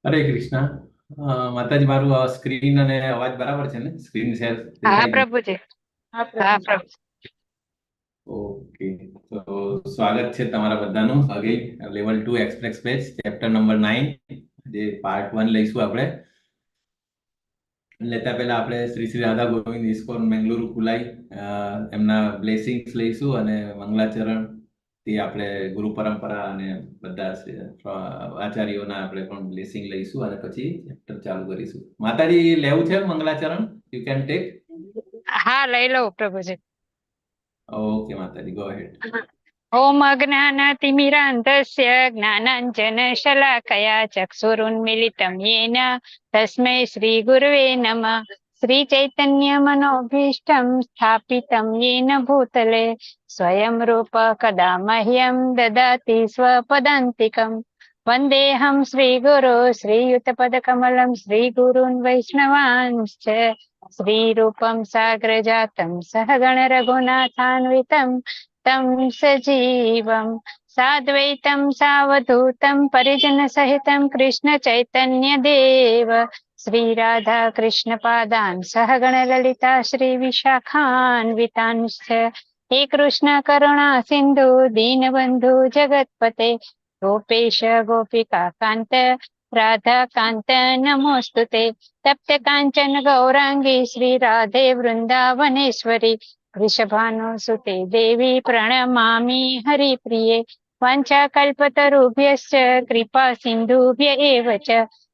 હરે કૃષ્ણ. માતાજી, મારું સ્ક્રીન અને અવાજ બરાબર છે ને? સ્ક્રીન શેર હા દેખાય છે? પ્રભુજી. હા પ્રભુ. ઓકે. તો સ્વાગત છે તમારા બધાનું again level 2 express page chapter number 9, જે પાર્ટ 1 લઈશું આપણે. લેતા પહેલા આપણે શ્રી શ્રી રાધા ગોવિંદ ઇસ્કોન મેંગલુરુ કુલાઈ એમના બ્લેસિંગ્સ લઈશું અને મંગલાચરણ થી આપણે ગુરુ પરંપરા અને બધા આચાર્યોના આપણે પણ બ્લેસિંગ લઈશું અને પછી ચેપ્ટર ચાલુ કરીશું. માતાજી, લેવું છે મંગલાચરણ? You can take. હા લઈ લઉં પ્રભુજી. ઓકે માતાજી, ગો હેડ. ઓમ અજ્ઞાનતિમિરાન્ધસ્ય જ્ઞાનાંજન શલાકયા ચક્ષુરુન્મિલિतं येन તસ્मै શ્રી ગુરવે નમઃ. શ્રી ચૈતન્ય મનોભીષ્ટં સ્થાપિतं येन ભૂતલે સ્વયં રૂપ કદા મહ્યં દદાતિ સ્વપદાન્તિકં. વંદેહં શ્રીગુરો શ્રીયુતપદકમलं શ્રીગુરૂन् વૈષ્ણવાંશ્ચ શ્રીરૂપं સાગ્રજાतं સહગણ રઘુનાથાન્વિतं तं સજીવं સાદ્વૈतं સાવધૂतं પરિજન સહિतं કૃષ્ણ ચૈતન્ય દેવ શ્રી રાધા કૃષ્ણ પાદાન સહગણ લલિતા શ્રી વિશાખાન્વિતાંશ્ચ હે કૃષ્ણ કરુણા સિંધુ દીનબંધુ જગતપતે ગોપેશ ગોપિકા કાંત રાધા કાંત નમોસ્તુતે. તપ્ત કાંચન ગૌરાંગી શ્રી રાધે વૃંદાવનેશ્વરી વૃષભાનુસુતે દેવી પ્रणमामि हरिप्रिये. वाञ्छाकल्पतरुभ्यश्च कृपा सिन्धुभ्य एव च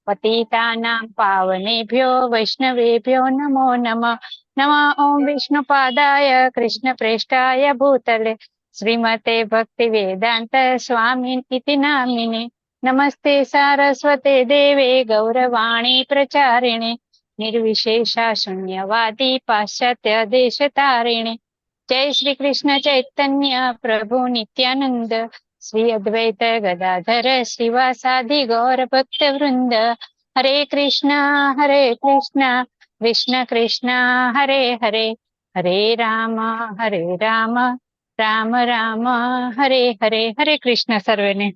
पतितानां पावनेभ्यो वैष्णवेभ्यो नमो नमः. नमः ॐ विष्णुपादाय कृष्णप्रेष्ठाय भूतले श्रीमते भक्तिवेदान्त स्वामिनिति नामिने. नमस्ते सारस्वते देवे गौरवाणी प्रचारिणे निर्विशेषा शून्यवादी पाश्चात्य देशतारिणे. जय श्री कृष्ण चैतन्य प्रभु नित्यानंद श्री अद्वैत गदाधर श्रीवासादि गौर भक्त वृंद. हरे कृष्णा कृष्ण कृष्ण हरे हरे हरे राम राम राम हरे हरे. हरे कृष्ण सर्वेने.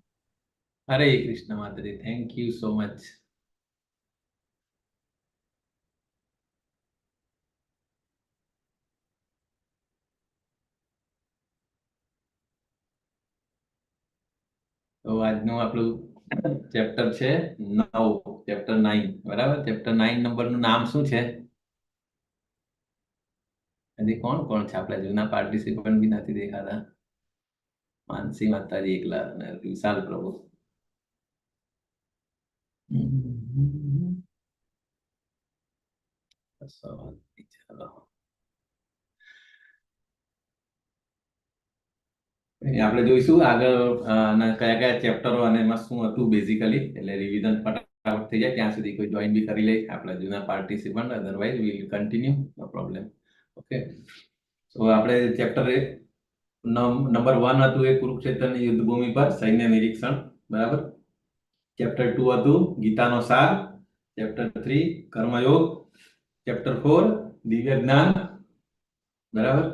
હરે કૃષ્ણ માતાજી, થેન્ક યુ સો મચ. તો આજનું આપણું ચેપ્ટર છે 9, ચેપ્ટર 9, બરાબર. ચેપ્ટર 9 નંબરનું નામ શું છે? હજી કોણ કોણ છે? આપણા જૂના પાર્ટિસિપન્ટ બી નથી દેખાતા. માનસી માતાજી એકલા અને વિશાલ પ્રભુ. ચાલો, આપણે જોઈશું આગળ કયા કયા ચેપ્ટરો અને એમાં શું હતું બેઝિકલી, એટલે રિવિઝન ફટાફટ થઈ જાય ત્યાં સુધી કોઈ જોઈન બી કરી લે આપણા જૂના participant. Otherwise we will continue, no problem. Okay. તો આપણે ચેપ્ટર નંબર 1 હતું એ કુરુક્ષેત્રની યુદ્ધભૂમિ પર સૈન્ય નિરીક્ષણ, બરાબર. ચેપ્ટર 2 હતું ગીતાનો સાર. ચેપ્ટર 3 કર્મયોગ. ચેપ્ટર 4 દિવ્ય જ્ઞાન, બરાબર.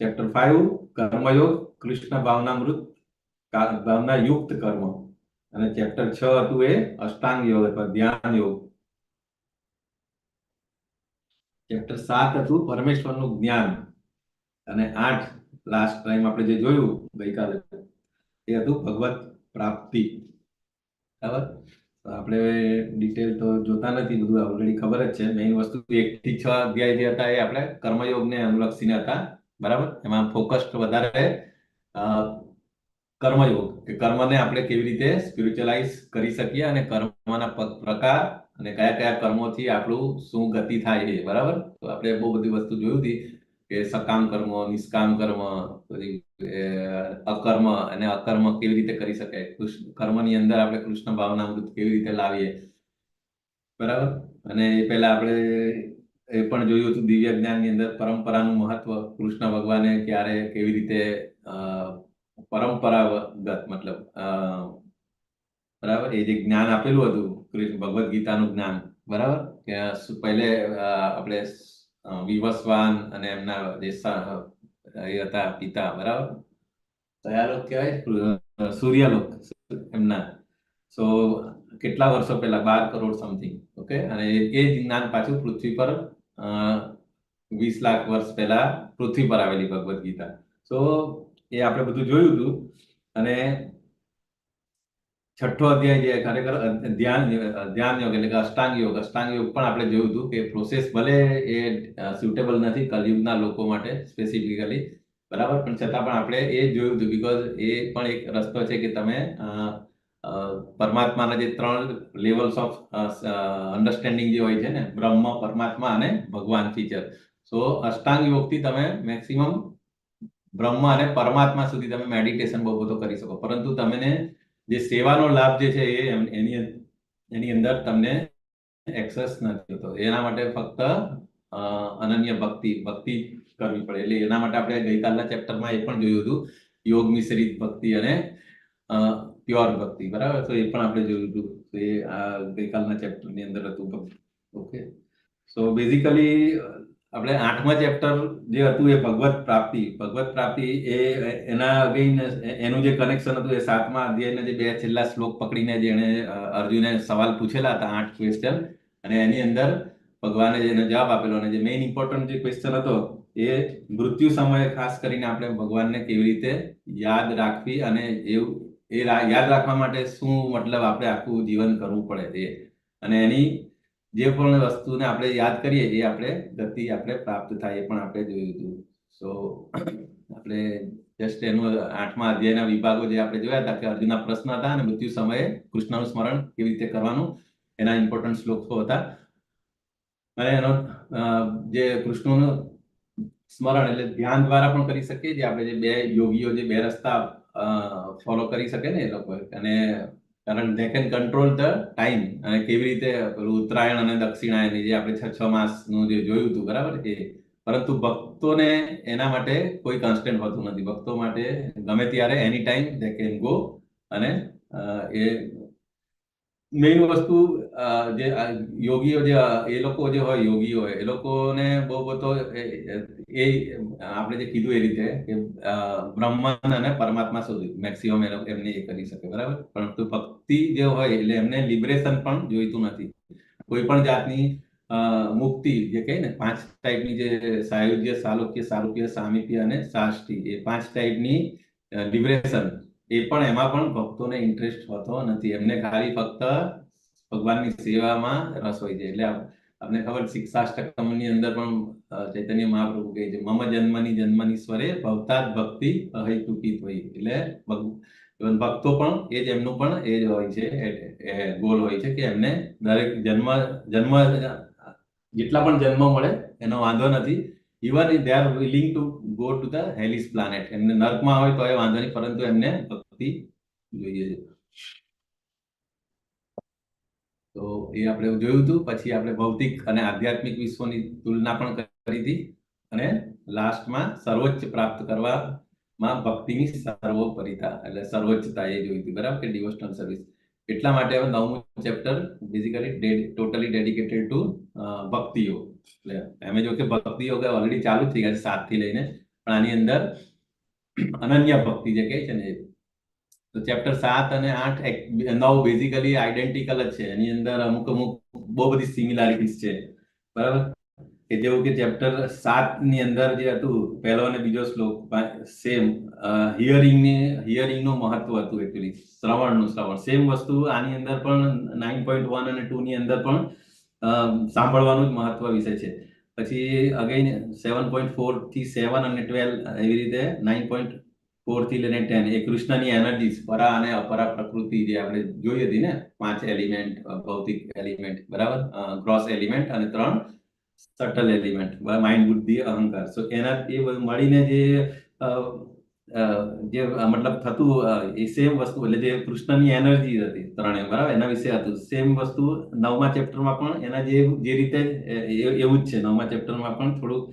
ચેપ્ટર 5 કર્મયોગ કૃષ્ણ ભાવનામૃત ભાવના યુક્ત કર્મ. અને ચેપ્ટર 6 હતું એ અષ્ટાંગ યોગ અથવા ધ્યાન યોગ. ચેપ્ટર 7 હતું પરમેશ્વરનું જ્ઞાન. અને 8 લાસ્ટ ટાઈમ આપણે જે જોયું ગઈકાલે એ હતું ભગવત પ્રાપ્તિ, બરાબર. આપણે ડિટેલ તો જોતા નથી, બધું ઓલરેડી ખબર જ છે. મેઇન વસ્તુ 1 થી 6 અધ્યાય જે હતા એ આપણે કર્મયોગને અનુલક્ષીને હતા, બરાબર. એમાં ફોકસ વધારે કર્મયોગ, કે કર્મને આપણે કેવી રીતે સ્પિરિચ્યુઅલાઇઝ કરી શકીએ અને કર્મના પ્રકાર અને કયા કયા કર્મોથી આપણું શું ગતિ થાય છે, બરાબર. તો આપણે બહુ બધી વસ્તુ જોયું હતી કે સકામ કર્મ, નિષ્કામ કર્મ, પછી અકર્મ અને અકર્મ કેવી રીતે કરી શકાય, કર્મની અંદર આપણે કૃષ્ણ ભાવનામૃત કેવી રીતે લાવીએ, બરાબર. અને એ પહેલા આપણે એ પણ જોયું હતું દિવ્ય જ્ઞાનની અંદર પરંપરાનું મહત્વ. કૃષ્ણ ભગવાને ક્યારે કેવી રીતે પરંપરાગત મતલબ બરાબર એ જે જ્ઞાન આપેલું હતું ભગવદ્ ગીતાનું જ્ઞાન, બરાબર. કે પહેલે આપણે વિવસ્વાન અને એમના જે એ હતા પિતા, બરાબર. કયા લોક કહેવાય? સૂર્યલોક એમના. સો કેટલા વર્ષો પહેલા 12 કરોડ સમથિંગ. ઓકે, અને એ જ જ્ઞાન પાછું પૃથ્વી પર 20 લાખ વર્ષ પહેલા પૃથ્વી પર આવેલી ભગવદ્ ગીતા. તો એ આપણે બધું જોયું હતું. અને છઠ્ઠો અધ્યાય જે ખરેખર ધ્યાન યોગ એટલે કે અષ્ટાંગ યોગ પણ આપણે જોયું હતું કે પ્રોસેસ ભલે એ સુટેબલ નથી કલયુગના લોકો માટે સ્પેસિફિકલી, બરાબર, પણ છતાં પણ આપણે એ જોયું હતું બીકોઝ એ પણ એક રસ્તો છે કે તમે પરમાત્માના જે 3 લેવલ્સ ઓફ અન્ડરસ્ટેન્ડિંગ જે હોય છે ને, બ્રહ્મ, પરમાત્મા અને ભગવાન ફીચર. સો અષ્ટાંગ યોગથી તમે મેક્સિમમ બ્રહ્મ અને પરમાત્મા સુધી તમે મેડિટેશન બહુ બધો કરી શકો, પરંતુ તમને જે સેવાનો લાભ જે છે એ એની અંદર તમને એક્સેસ નથી હોતો. એના માટે ફક્ત અનન્ય ભક્તિ કરવી પડે. એટલે એના માટે આપણે ગઈકાલના ચેપ્ટરમાં એ પણ જોયું હતું, યોગ મિશ્રિત ભક્તિ અને પ્યોર ભક્તિ, બરાબર. તો એ પણ આપણે જોયું હતું. તો એ ગઈકાલના ચેપ્ટરની અંદર હતું. ઓકે, સો બેઝિકલી આપણે 8મા ચેપ્ટર જે હતું એ ભગવત પ્રાપ્તિ એ એના અગેન એનું જે કનેક્શન હતું એ 7મા અધ્યાયના જે 2 છેલ્લા શ્લોક પકડીને જેને અર્જુને સવાલ પૂછેલા હતા, 8 ક્વેશ્ચન, અને એની અંદર ભગવાને જેને જવાબ આપેલો. અને જે મેઇન ઇમ્પોર્ટન્ટ જે ક્વેશ્ચન હતો એ મૃત્યુ સમયે ખાસ કરીને આપણે ભગવાનને કેવી રીતે યાદ રાખવી અને યાદ રાખવા માટે શું મતલબ આપણે આખું જીવન કરવું પડે એ, અને એની જે પણ વસ્તુને આપણે યાદ કરીએ એ ગતિ આપણે પ્રાપ્ત થાય એ પણ આપણે જોયું હતું. સો આપણે જસ્ટ એનું 8મા અધ્યાયના વિભાગો જે આપણે જોયા હતા કે અર્જુનના પ્રશ્ન હતા અને મૃત્યુ સમયે કૃષ્ણનું સ્મરણ કેવી રીતે કરવાનું એના ઇમ્પોર્ટન્ટ શ્લોકો હતા. અને એનો જે કૃષ્ણનું સ્મરણ એટલે ધ્યાન દ્વારા પણ કરી શકીએ, જે આપણે જે 2 યોગીઓ જે 2 રસ્તા ફોલો કરી શકે ને એ લોકો, અને કારણ they can control the time, અને કેવી રીતે પેલું ઉત્તરાયણ અને દક્ષિણાયન જે આપણે 6 માસનું જે જોયું હતું, બરાબર. પરંતુ ભક્તોને એના માટે કોઈ કન્સ્ટન્ટ હોતું નથી. ભક્તો માટે ગમે ત્યારે એની ટાઈમ દે કેન ગો. અને એ મેઇન વસ્તુ જે યોગીઓ જે એ લોકો જે હોય યોગીઓ હોય એ લોકોને બહુ બધો એ આપણે જે કીધું એ રીતે કે બ્રહ્માંડ અને પરમાત્મા સુધી મેક્સિમમ એમને એ કરી શકે, બરાબર. પરંતુ ભક્તિ જે હોય એટલે એમને લિબરેશન પણ જોઈતું નથી. કોઈ પણ જાતની મુક્તિ જે કહે ને 5 ટાઈપની જે સાયુજ્ય, સાલોક્ય, સારૂપ્ય, સામીપ્ય અને સાષ્ટી, એ 5 ટાઈપની લિબરેશન, એ પણ એમાં પણ ભક્તોને ઇન્ટરેસ્ટ હોતો નથી. એમને ખાલી ફક્ત ભગવાનની સેવામાં રસ હોય છે. એટલે આપણે ખબર શિક્ષાષ્ટકમની અંદર પણ ચૈતન્ય મહાપ્રભુ કહે છે, મમ જન્મનીશ્વરે ભવતાદ ભક્તિ અહૈતુકી હોય. એટલે ભક્તો પણ એ જ એમનું પણ એ જ હોય છે, ગોલ હોય છે કે એમને દરેક જન્મ જેટલા પણ જન્મ મળે એનો વાંધો નથી. Even they are willing to go to the hellish planet. એમને નર્કમાં હોય તો એ વાંધો નહીં, પરંતુ એમને ભક્તિ જોઈએ છે. તો એ આપણે જોયું હતું. પછી આપણે ભૌતિક અને આધ્યાત્મિક વિશ્વની તુલના પણ કરી હતી, અને લાસ્ટમાં સર્વોચ્ચ પ્રાપ્ત કરવામાં ભક્તિની સર્વોપરિતા એટલે સર્વોચ્ચતા એ જોઈ હતી, બરાબર, કે ડિવોશનલ સર્વિસ. એટલા માટે હવે 9મું chapter basically totally dedicated to Bhakti yoga. એટલે એમ જો કે ભક્તિ યોગ ઓલરેડી ચાલુ થઈ ગયા છે 7 થી લઈને, પણ આની અંદર અનન્ય ભક્તિ જે કહે છે ને, તો ચેપ્ટર 7 અને 8 9 બેઝિકલી આઈડેન્ટિકલ જ છે. એની અંદર અમુક બહુ બધી સિમિલારિટીઝ છે, બરાબર. કે જેવું કે ચેપ્ટર 7 ની અંદર જે હતું પહેલો અને બીજો શ્લોક સેમ હિયરિંગનું મહત્વ હતું. એકચ્યુઅલી શ્રવણ સેમ વસ્તુ આની અંદર પણ 9.1 અને 2 ની અંદર પણ સાંભળવાનું જ મહત્વ વિષય છે. પછી અગેન 7.4 થી 7 અને 12 એવી રીતે 9.4 થી લઈને 10 એ કૃષ્ણની એનર્જીસ પરા અને અપરા પ્રકૃતિ જે આપણે જોઈ હતી ને, 5 એલિમેન્ટ, ભૌતિક એલિમેન્ટ, બરાબર, ગ્રોસ એલિમેન્ટ અને 3 સટલ એલિમેન્ટ, માઇન્ડ, બુદ્ધિ, અહંકાર. સો એના એ મળીને જે મતલબ થતું એ સેમ વસ્તુ એટલે જે કૃષ્ણની એનર્જી હતી ત્રણેય, બરાબર, એના વિશે હતું. સેમ વસ્તુ 9મા ચેપ્ટરમાં પણ એના જે રીતે એવું જ છે. 9મા ચેપ્ટરમાં પણ થોડુંક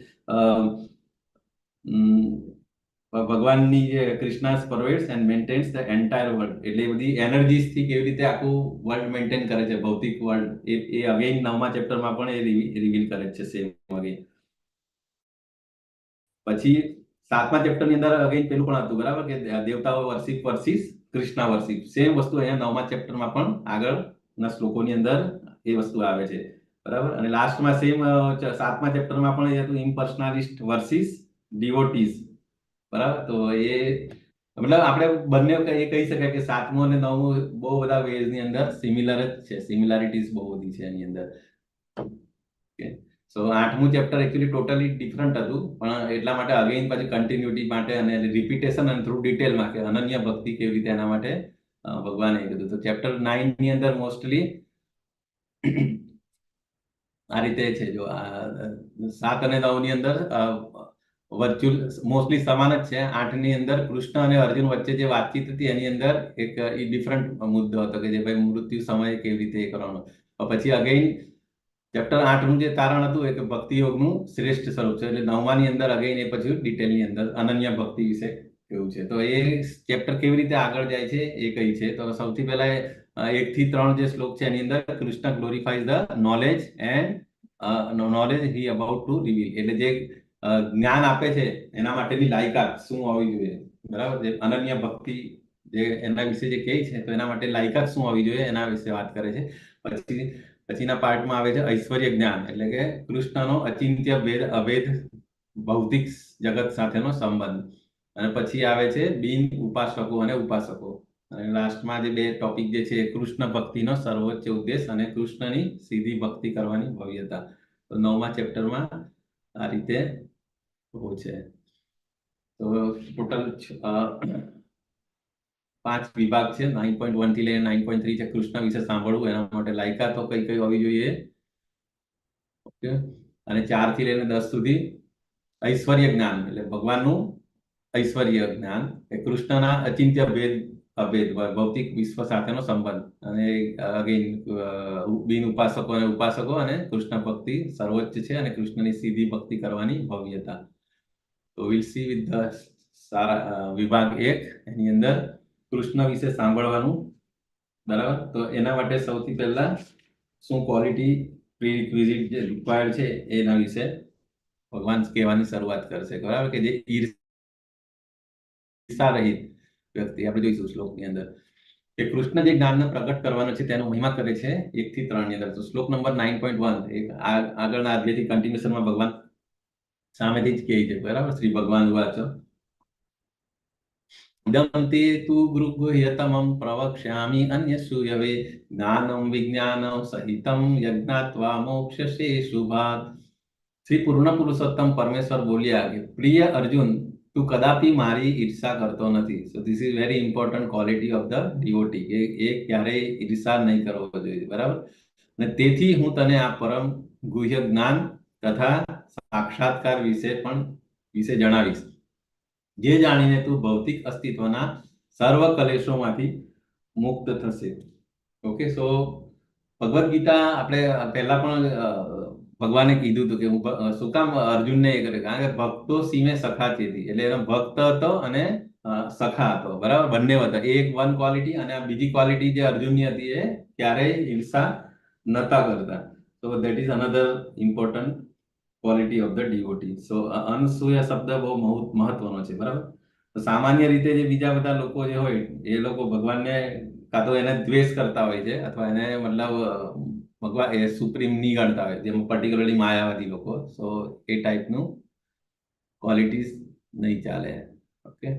ભગવાનની જે Krishna pervades and maintains the entire world, એટલે બધી એનર્જીસ થી કેવી રીતે આખું વર્લ્ડ મેન્ટેન કરે છે, ભૌતિક વર્લ્ડ, એ અગેન 9મા ચેપ્ટરમાં પણ એ રિવીલ કરે છે સેમ અગેન. પછી 7મા ચેપ્ટરની અંદર અગેન પેલું પણ હતું, બરાબર, કે દેવતાઓ worship versus Krishna worship. Same વસ્તુ અહીંયા 9મા ચેપ્ટરમાં પણ આગળ ના શ્લોકોની અંદર એ વસ્તુ આવે છે, બરાબર. અને લાસ્ટમાં સેમ 7મા ચેપ્ટરમાં પણ એ હતું ઇમ્પર્સનાલિસ્ટ વર્સિસ ડિવોટીઝ, બરાબર. તો એ મતલબ આપણે બંને એ કહી શકાય કે 7મું અને 9મું બહુ બધા વેઝની અંદર સિમિલર જ છે, સિમિલારિટીઝ બહુ બધી છે એની અંદર. સો 8મું ચેપ્ટર એકચ્યુઅલી ટોટલી ડિફરન્ટ હતું, પણ એટલા માટે અગેઇન પછી કન્ટિન્યુટી માટે અને રિપીટેશન અને થ્રુ ડિટેલમાં કે અનન્ય ભક્તિ કેવી રીતે, એના માટે ભગવાને કીધું. તો ચેપ્ટર 9 ની અંદર મોસ્ટલી આ રીતે છે. જો 7 અને 9 ની અંદર વર્ચ્યુઅલ મોસ્ટલી સમાન જ છે. 8 ની અંદર કૃષ્ણ અને અર્જુન વચ્ચે જે વાતચીત હતી એની અંદર એક ડિફરન્ટ મુદ્દો હતો કે જે ભાઈ મૃત્યુ સમયે કેવી રીતે એ કરવાનો. પછી અગેઇન ચેપ્ટર 8નું જે તારણ હતું એ કે ભક્તિ યોગનું શ્રેષ્ઠ સ્વરૂપ છે. એટલે 9માની અંદર અગેઇન એ પછી ડિટેલની અંદર અનન્ય ભક્તિ વિશે કેવું છે. તો એ ચેપ્ટર કેવી રીતે આગળ જાય છે એ કઈ છે. તો સૌથી પહેલા 1 થી 3 જે શ્લોક છે એની અંદર Krishna glorifies the knowledge and knowledge he about to reveal. એટલે જે જ્ઞાન આપે છે એના માટેની લાયકાત શું હોવી જોઈએ, બરાબર. જે અનન્ય ભક્તિ જે એના વિશે જે કહે છે તો એના માટે લાયકાત શું હોવી જોઈએ એના વિશે વાત કરે છે. પછીના પાર્ટમાં આવે છે ઐશ્વર્ય જ્ઞાન, એટલે કે કૃષ્ણનો અચિંત્ય અભેદ ભૌતિક જગત સાથેનો સંબંધ. અને પછી આવે છે બિન ઉપાસકો અને ઉપાસકો. અને લાસ્ટમાં જે 2 ટોપિક જે છે કૃષ્ણ ભક્તિનો સર્વોચ્ચ ઉદ્દેશ અને કૃષ્ણની સીધી ભક્તિ કરવાની ભવ્યતા. તો 9મા ચેપ્ટરમાં આ રીતે છે. તો ટોટલ 5 વિભાગ છે. 9.1 થી લઈને 9.3 છે કૃષ્ણ વિશે સાંભળવું, એના માટે લાયકાતો કઈ કઈ હોવી જોઈએ. ઓકે. અને 4 થી લઈને 10 સુધી ઐશ્વર્ય જ્ઞાન, એટલે ભગવાનનું ઐશ્વર્ય જ્ઞાન, એ કૃષ્ણના અચિંત્ય અભેદ ભૌતિક વિશ્વ સાથેનો સંબંધ, અને અગેઇન બિન ઉપાસકો અને ઉપાસકો અને કૃષ્ણ ભક્તિ સર્વોચ્ચ છે અને કૃષ્ણની સીધી ભક્તિ કરવાની ભવ્યતા. તો વિલ સી વિથ ધ વિભાગ 1 એની અંદર કૃષ્ણ વિશે સાંભળવાનું, બરાબર. તો એના માટે સૌથી પહેલા શું ક્વોલિટી પ્રીરિક્વિઝિટ જે રિક્વાયર્ડ છે એના વિશે ભગવાન કહેવાની શરૂઆત કરશે, બરાબર. કે જે ઈર્ષા રહિત વ્યક્તિ, આપણે જોઈશું શ્લોકની અંદર કે કૃષ્ણ જે જ્ઞાનને પ્રગટ કરવાનો છે તેનો મહિમા કરે છે 1 થી 3 ની અંદર. તો શ્લોક નંબર 9.1 એક આગળના અધ્યાયથી કન્ટિન્યુશનમાં ભગવાન સામેથી જ કહે છે, બરાબર. શ્રી ભગવાન વાચ દંતે તુ ગૃહ્યતમં પ્રવક્ષ્યામિ અન્યસૂયવે જ્ઞાનમ વિજ્ઞાનમ સહિતમ યજ્ઞાત્વા મોક્ષસે શુભાત. શ્રી પૂર્ણ પુરુષોત્તમ પરમેશ્વર બોલ્યા કે પ્રિય અર્જુન, તું કદાપી મારી ઈર્ષા કરતો નથી. So this is very important quality of the devotee, કે એ ક્યારેય ઈર્ષા નહીં કરવો જોઈએ, બરાબર. અને તેથી હું તને આ પરમ ગુહ્ય જ્ઞાન તથા સાક્ષાત્કાર વિશે જણાવીશ, જે જાણીને તું ભૌતિક અસ્તિત્વના સર્વ કલેશોમાંથી મુક્ત થશે. ઓકે. સો ભગવદ્ ગીતા આપણે પહેલા પણ ભગવાને કીધું હતું કે હું શું કામ અર્જુનને એ કરે, કારણ કે ભક્તો સીમે સખા હતી. એટલે એનો ભક્ત હતો અને સખા હતો, બરાબર. બંને હતા. એક વન ક્વોલિટી, અને આ બીજી ક્વોલિટી જે અર્જુનની હતી એ ક્યારેય ઈર્ષા નતા કરતા. તો that is another important quality of the devotee. So અનસૂયા શબ્દ બહુ મહત્વનો છે, બરાબર. તો સામાન્ય રીતે જે બીજા બધા લોકો જે હોય એ લોકો ભગવાનને કાં તો એને દ્વેષ કરતા હોય છે અથવા એને મતલબ ભગવાન એ સુપ્રીમ નહીં ગણતા હોય, જેમ પર્ટિક્યુલરલી માયાવાદી લોકો. સો એ ટાઈપનું ક્વોલિટીઝ નહીં ચાલે. ઓકે.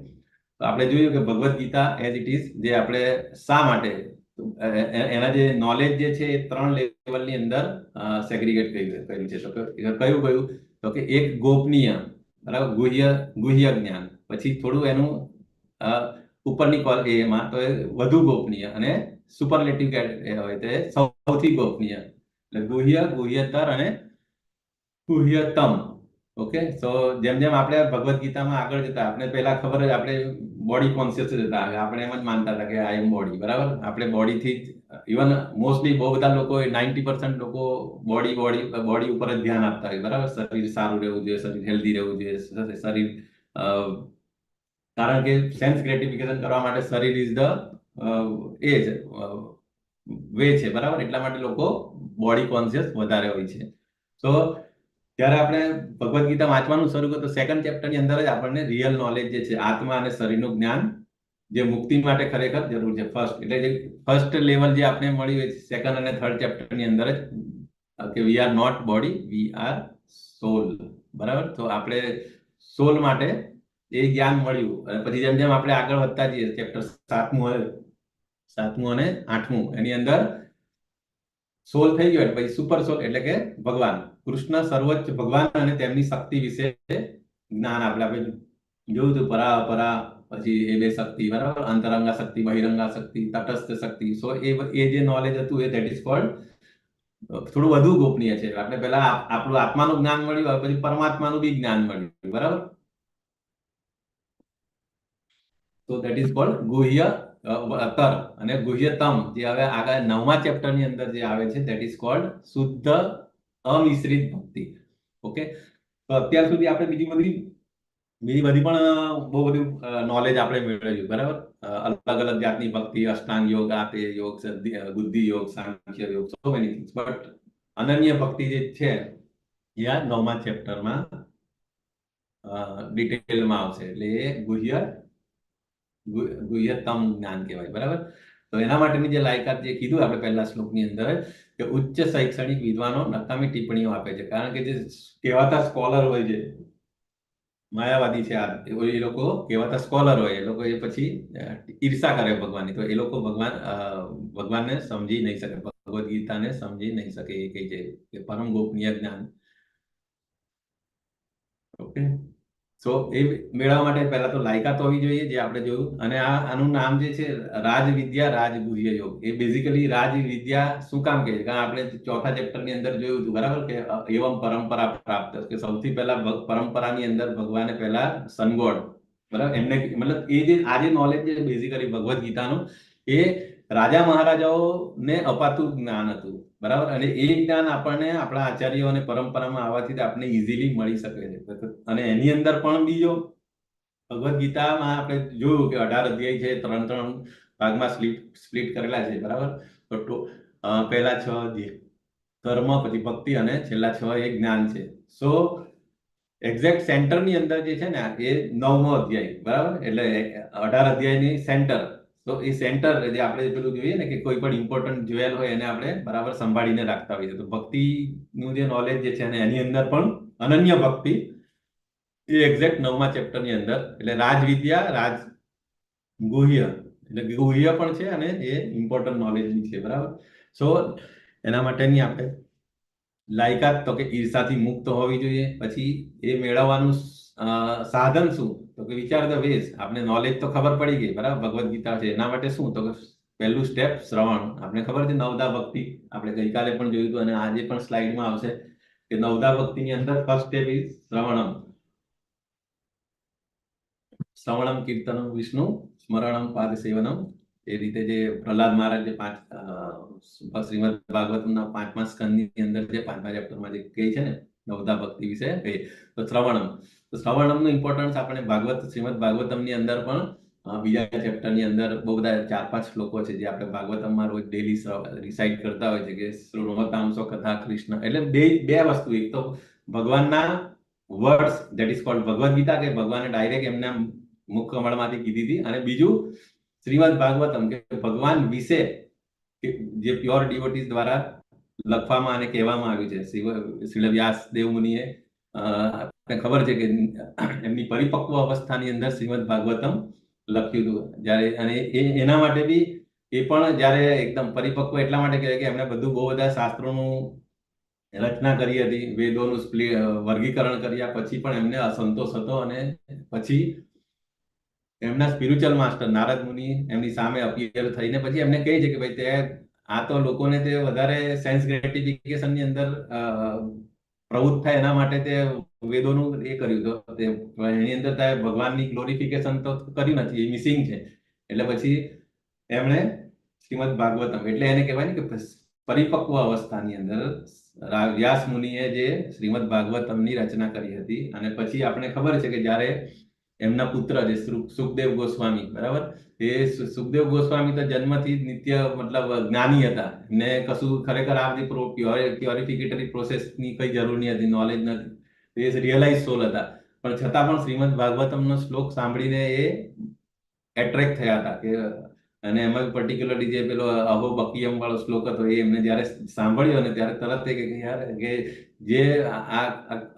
તો આપણે જોયું કે Bhagavad Gita as it is, જે આપણે શા માટે એના જે નોલેજ જે છે એ 3 લેવલની અંદર સેગ્રીગેટ કર્યું છે. તો કયું તો કે એક ગોપનીય, બરાબર, ગુહ્ય જ્ઞાન. પછી થોડું એનું ઉપરની એમાં તો વધુ ગોપનીય, અને સુપરલેટિવ હોય તો સૌથી ગોપનીય, એટલે ગુહ્યતર અને ગુહ્યતમ. ઓકે. સો જેમ જેમ આપણે ભગવદ્ ગીતામાં આગળ જતા, આપણે પહેલા ખબર જ, આપણે બોડી કોન્શિયસ જ હતા. આપણે એમ જ માનતા હતા કે આઈ એમ બોડી, બરાબર. આપણે બોડીથી જ, ઇવન મોસ્ટલી બહુ બધા લોકો 90% લોકો બોડી ઉપર જ ધ્યાન આપતા હોય, બરાબર. શરીર સારું રહેવું જોઈએ, શરીર હેલ્ધી રહેવું જોઈએ, શરીર કારણ કે સેન્સ ગ્રેટિફિકેશન કરવા માટે શરીર ઇઝ ધ વે છે, બરાબર. એટલા માટે લોકો બોડી કોન્શિયસ વધારે હોય છે. તો જ્યારે આપણે ભગવદ્ ગીતા વાંચવાનું શરૂ કર્યું તો 2nd ચેપ્ટરની અંદર જ આપણને રિયલ નોલેજ જે છે આત્મા અને શરીરનું જ્ઞાન જે મુક્તિ માટે ખરેખર જરૂર છે. ફર્સ્ટ એટલે જે ફર્સ્ટ લેવલ જે આપણે મળ્યું હોય સેકન્ડ અને થર્ડ ચેપ્ટરની અંદર જ કે we are not body, we are soul. બરાબર, તો આપણે સોલ માટે એ જ્ઞાન મળ્યું. અને પછી જેમ જેમ આપણે આગળ વધતા જઈએ ચેપ્ટર સાતમું અને આઠમું એની અંદર સોલ થઈ ગયો પછી સુપર સોલ એટલે કે ભગવાન કૃષ્ણ સર્વોચ્ચ ભગવાન અને તેમની શક્તિ વિશે જ્ઞાન આપણે જોયું હતું. પરા પછી એ બે શક્તિ, બરાબર, અંતરંગા શક્તિ, બહિરંગા શક્તિ, તટસ્થ શક્તિ. સો એ જે નોલેજ હતું એ ધેટ ઇઝ કોલ્ડ થોડું વધુ ગોપનીય છે. આપણે પહેલા આપણું આત્માનું જ્ઞાન મળ્યું, હવે પછી પરમાત્માનું બી જ્ઞાન મળ્યું. બરાબર, તો ધેટ ઇઝ કોલ્ડ ગુહ્ય તર અને ગુહ્યતમ જે હવે આગળ 9મા ચેપ્ટરની અંદર જે આવે છે ધેટ ઇઝ કોલ્ડ શુદ્ધ અમિશ્રિત ભક્તિ. ઓકે, તો અત્યાર સુધી આપણે બીજી બધી પણ બહુ બધું નોલેજ આપણે મેળવ્યું. બરાબર, અલગ અલગ જાતની ભક્તિ, અષ્ટાંગ યોગ, આ તે યોગ, બુદ્ધિ યોગ, સાંખ્ય યોગ, સો મેની થિંગ્સ. બટ અનન્ય ભક્તિ જે છે એ આ 9મા ચેપ્ટરમાં ડિટેલમાં આવશે. એટલે એ ગુહ્યતમ જ્ઞાન કહેવાય. બરાબર, તો એના માટેની જે લાયકાત જે કીધું આપણે પહેલા શ્લોકની અંદર કે ઉચ્ચ શૈક્ષણિક વિદ્વાનો નકામી ટિપ્પણીઓ આપે છે. કારણ કે જે કહેવાતા સ્કોલર હોય છે, માયાવાદી છે આ, એ લોકો કહેવાતા સ્કોલર હોય, એ લોકો એ પછી ઈર્ષા કરે ભગવાનની. તો એ લોકો ભગવાનને સમજી નહીં શકે, ભગવદ્ ગીતાને સમજી નહીં શકે. એ કહી છે કે પરમ ગોપનીય જ્ઞાન. ઓકે, સો એ મેળવવા માટે પહેલા તો લાયકાત હોવી જોઈએ, જે આપણે જોયું. અને આનું નામ જે છે રાજવિદ્યા રાજગુહ્ય યોગ. એ બેઝિકલી રાજવિદ્યા શું કામ કહે છે? કારણ આપણે ચોથા ચેપ્ટરની અંદર જોયું હતું, બરાબર, કે એવમ પરંપરા પ્રાપ્ત, કે સૌથી પહેલા પરંપરાની અંદર ભગવાને પહેલા સનગોડ, બરાબર, એમને મતલબ એ જે આજે નોલેજ છે બેઝિકલી ભગવદ્ ગીતાનું, એ રાજા મહારાજાઓને અપાતું જ્ઞાન હતું. બરાબર, અને એ જ્ઞાન આપણને આપણા આચાર્યો અને પરંપરામાં આવવાથી આપણને ઇઝીલી મળી શકે છે. અને એની અંદર પણ બીજો ભગવદ્ ગીતામાં આપણે જોયું કે 18 અધ્યાય છે, 3 ભાગમાં સ્પ્લિટ કરેલા છે. બરાબર, તો પહેલા 6 અધ્યાય કર્મ, પછી ભક્તિ અને છેલ્લા 6 એ જ્ઞાન છે. સો એક્ઝેક્ટ સેન્ટરની અંદર જે છે ને એ 9મો અધ્યાય. બરાબર, એટલે 18 અધ્યાયની સેન્ટર. તો એ સેન્ટર જે આપણે પેલું જોઈએ ને કે કોઈ પણ ઇમ્પોર્ટન્ટ જ્વેલ હોય એને આપણે બરાબર સંભાળીને રાખતા હોઈએ. તો ભક્તિનું જે નોલેજ જે છે ને એની અંદર પણ અનન્ય ભક્તિ એ એક્ઝેક્ટ 9મા ચેપ્ટરની અંદર, એટલે રાજવિદ્યા રાજ ગુહ્ય, એટલે ગુહ્ય પણ છે અને એ ઇમ્પોર્ટન્ટ નોલેજ બી છે. બરાબર, સો એના માટેની આપણે લાયકાત તો કે ઈર્ષાથી મુક્ત હોવી જોઈએ. પછી એ મેળવવાનું સાધન શું? તો કે વિચાર ધ વેઝ. આપણે નોલેજ તો ખબર પડી ગઈ, બરાબર, ભગવદ્ ગીતા છે. એના માટે શું? તો કે પહેલું સ્ટેપ શ્રવણ. આપણે ખબર છે નવદા ભક્તિ, આપણે ગઈકાલે પણ જોયું હતું અને આજે પણ સ્લાઇડમાં આવશે કે નવદા ભક્તિની અંદર ફર્સ્ટ સ્ટેપ ઇઝ શ્રવણમ. શ્રવણમ કીર્તનમ વિષ્ણુ સ્મરણમ પાદ સેવનમ. એ રીતે જે પ્રહલાદ મહારાજ જે શ્રીમદ ભાગવતના 5મા સ્કંદની અંદર જે 5મા ચેપ્ટરમાં જે કહે છે ને નવદા ભક્તિ વિશે કહે, તો શ્રવણમ. તો શ્રવણમનું ઇમ્પોર્ટન્સ આપણે શ્રીમદ ભાગવતમની અંદર પણ બીજા ચેપ્ટરની અંદર બહુ બધા 4-5 શ્લોકો છે જે આપણે ભાગવતમમાં રોજ ડેલી રિસાઇટ કરતા હોય છે કે શ્રુણવતાંસો કથા કૃષ્ણ. એટલે બે વસ્તુ, એક તો ભગવાનના words that is called Bhagavad Gita, કે ભગવાને ડાયરેક્ટ એમના મુખકમળમાંથી કીધી હતી. અને બીજું શ્રીમદ ભાગવતમ, કે ભગવાન વિશે જે પ્યોર ડિવોટીઝ દ્વારા લખવામાં અને કહેવામાં આવ્યું છે. શ્રી વ્યાસ દેવ મુનિએ આપણને ખબર છે કે એમની પરિપક્વ અવસ્થાની અંદર શ્રીમદ ભાગવતમ લખ્યું હતું. જ્યારે અને એના માટે બી એ પણ જ્યારે એકદમ પરિપક્વ એટલા માટે કહેવાય કે એમણે બધું બહુ બધા શાસ્ત્રોનું રચના કરી હતી, વેદોનું વર્ગીકરણ કર્યા પછી પણ એમને અસંતોષ હતો. અને પછી એમના સ્પિરિચ્યુઅલ માસ્ટર નારદ મુનિ એમની સામે અપિયર થઈને પછી એમને કહે છે કે ભાઈ તે આ તો લોકોને તે વધારે સેન્સ ગ્રેટિફિકેશનની અંદર પ્રવૃત્ત થાય એના માટે તે વેદોનું એ કર્યું. તો એની અંદર ભગવાનની ગ્લોરિફિકેશન તો કર્યું નથી, એ મિસિંગ છે. એટલે પછી એમણે શ્રીમદ ભાગવતમ, એટલે એને કહેવાય ને કે પરિપક્વ અવસ્થાની અંદર વ્યાસ મુનિએ જે શ્રીમદ ભાગવતમની રચના કરી હતી. અને પછી આપણે ખબર છે કે જ્યારે એમના પુત્ર જે સુખદેવ ગોસ્વામી, બરાબર, એ સુખદેવ ગોસ્વામી તો જન્મથી નિત્ય મતલબ જ્ઞાની હતા. એમને કશું ખરેખર આ જે પ્યોરિફિકેટરી પ્રોસેસની કઈ જરૂર નહીં હતી, નોલેજ નથી, એ રિયલાઇઝ સોલ હતા. પણ છતાં પણ શ્રીમદ ભાગવતમનો શ્લોક સાંભળીને એ એટ્રેક્ટ થયા હતા કે અને એમાં પર્ટિક્યુલરલી જે પેલો અહો બકીયમ વાળો શ્લોક હતો એ એમને જયારે સાંભળ્યો ને ત્યારે તરત એ કે યાર કે જે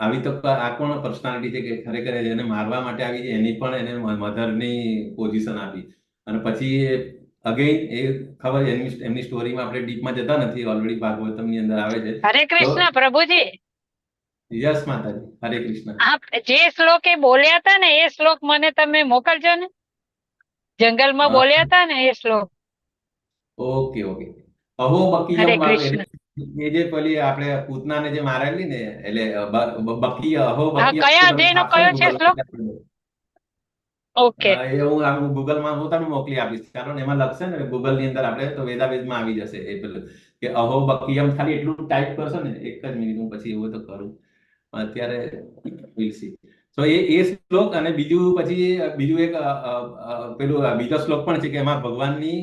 આવી તો આ કોણ પર્સનાલિટી છે કે ખરેખર એને મારવા માટે આવી છે એની પણ એને મધરની પોઝિશન આપી અને પછી અગેન એ ખબર એમની સ્ટોરીમાં આપણે ડીપમાં જતા નથી ઓલરેડી ભાગવતમની અંદર આવે છે હરે તો કૃષ્ણ પ્રભુજી, યસ માતાજી હરે કૃષ્ણ આપ જે શ્લોક એ બોલ્યા હતા ને એ શ્લોક મને તમે મોકલજો ને, જંગલમાં બોલ્યા હતા ને એ શ્લોક. ઓકે ઓકે અહો બકીયમ હરે વાળું કૃષ્ણ. એટલે એ જે પેલી આપણે પૂતનાને જે મારેલી ને એટલે બકીય અહો હા, બકીયમ કયા તમે અધ્યાયનો છાપશો ને કયો છે શ્લોક? ગૂગલમાં ઓકે. એ હું ગૂગલમાં હું તમને મોકલી આપીશ કારણ એમાં લખશે ને ગૂગલ ની અંદર આપણે તો વેદાવેદમાં આવી જશે એ પેલું કે અહો બકીયમ ખાલી એટલું ટાઈપ કરશો ને એક જ મિનિટ હું પછી એવું તો કરું અત્યારે we'll see. So એ શ્લોક અને બીજું પછી બીજું એક પેલું બીજો શ્લોક પણ છે કે એમાં ભગવાનની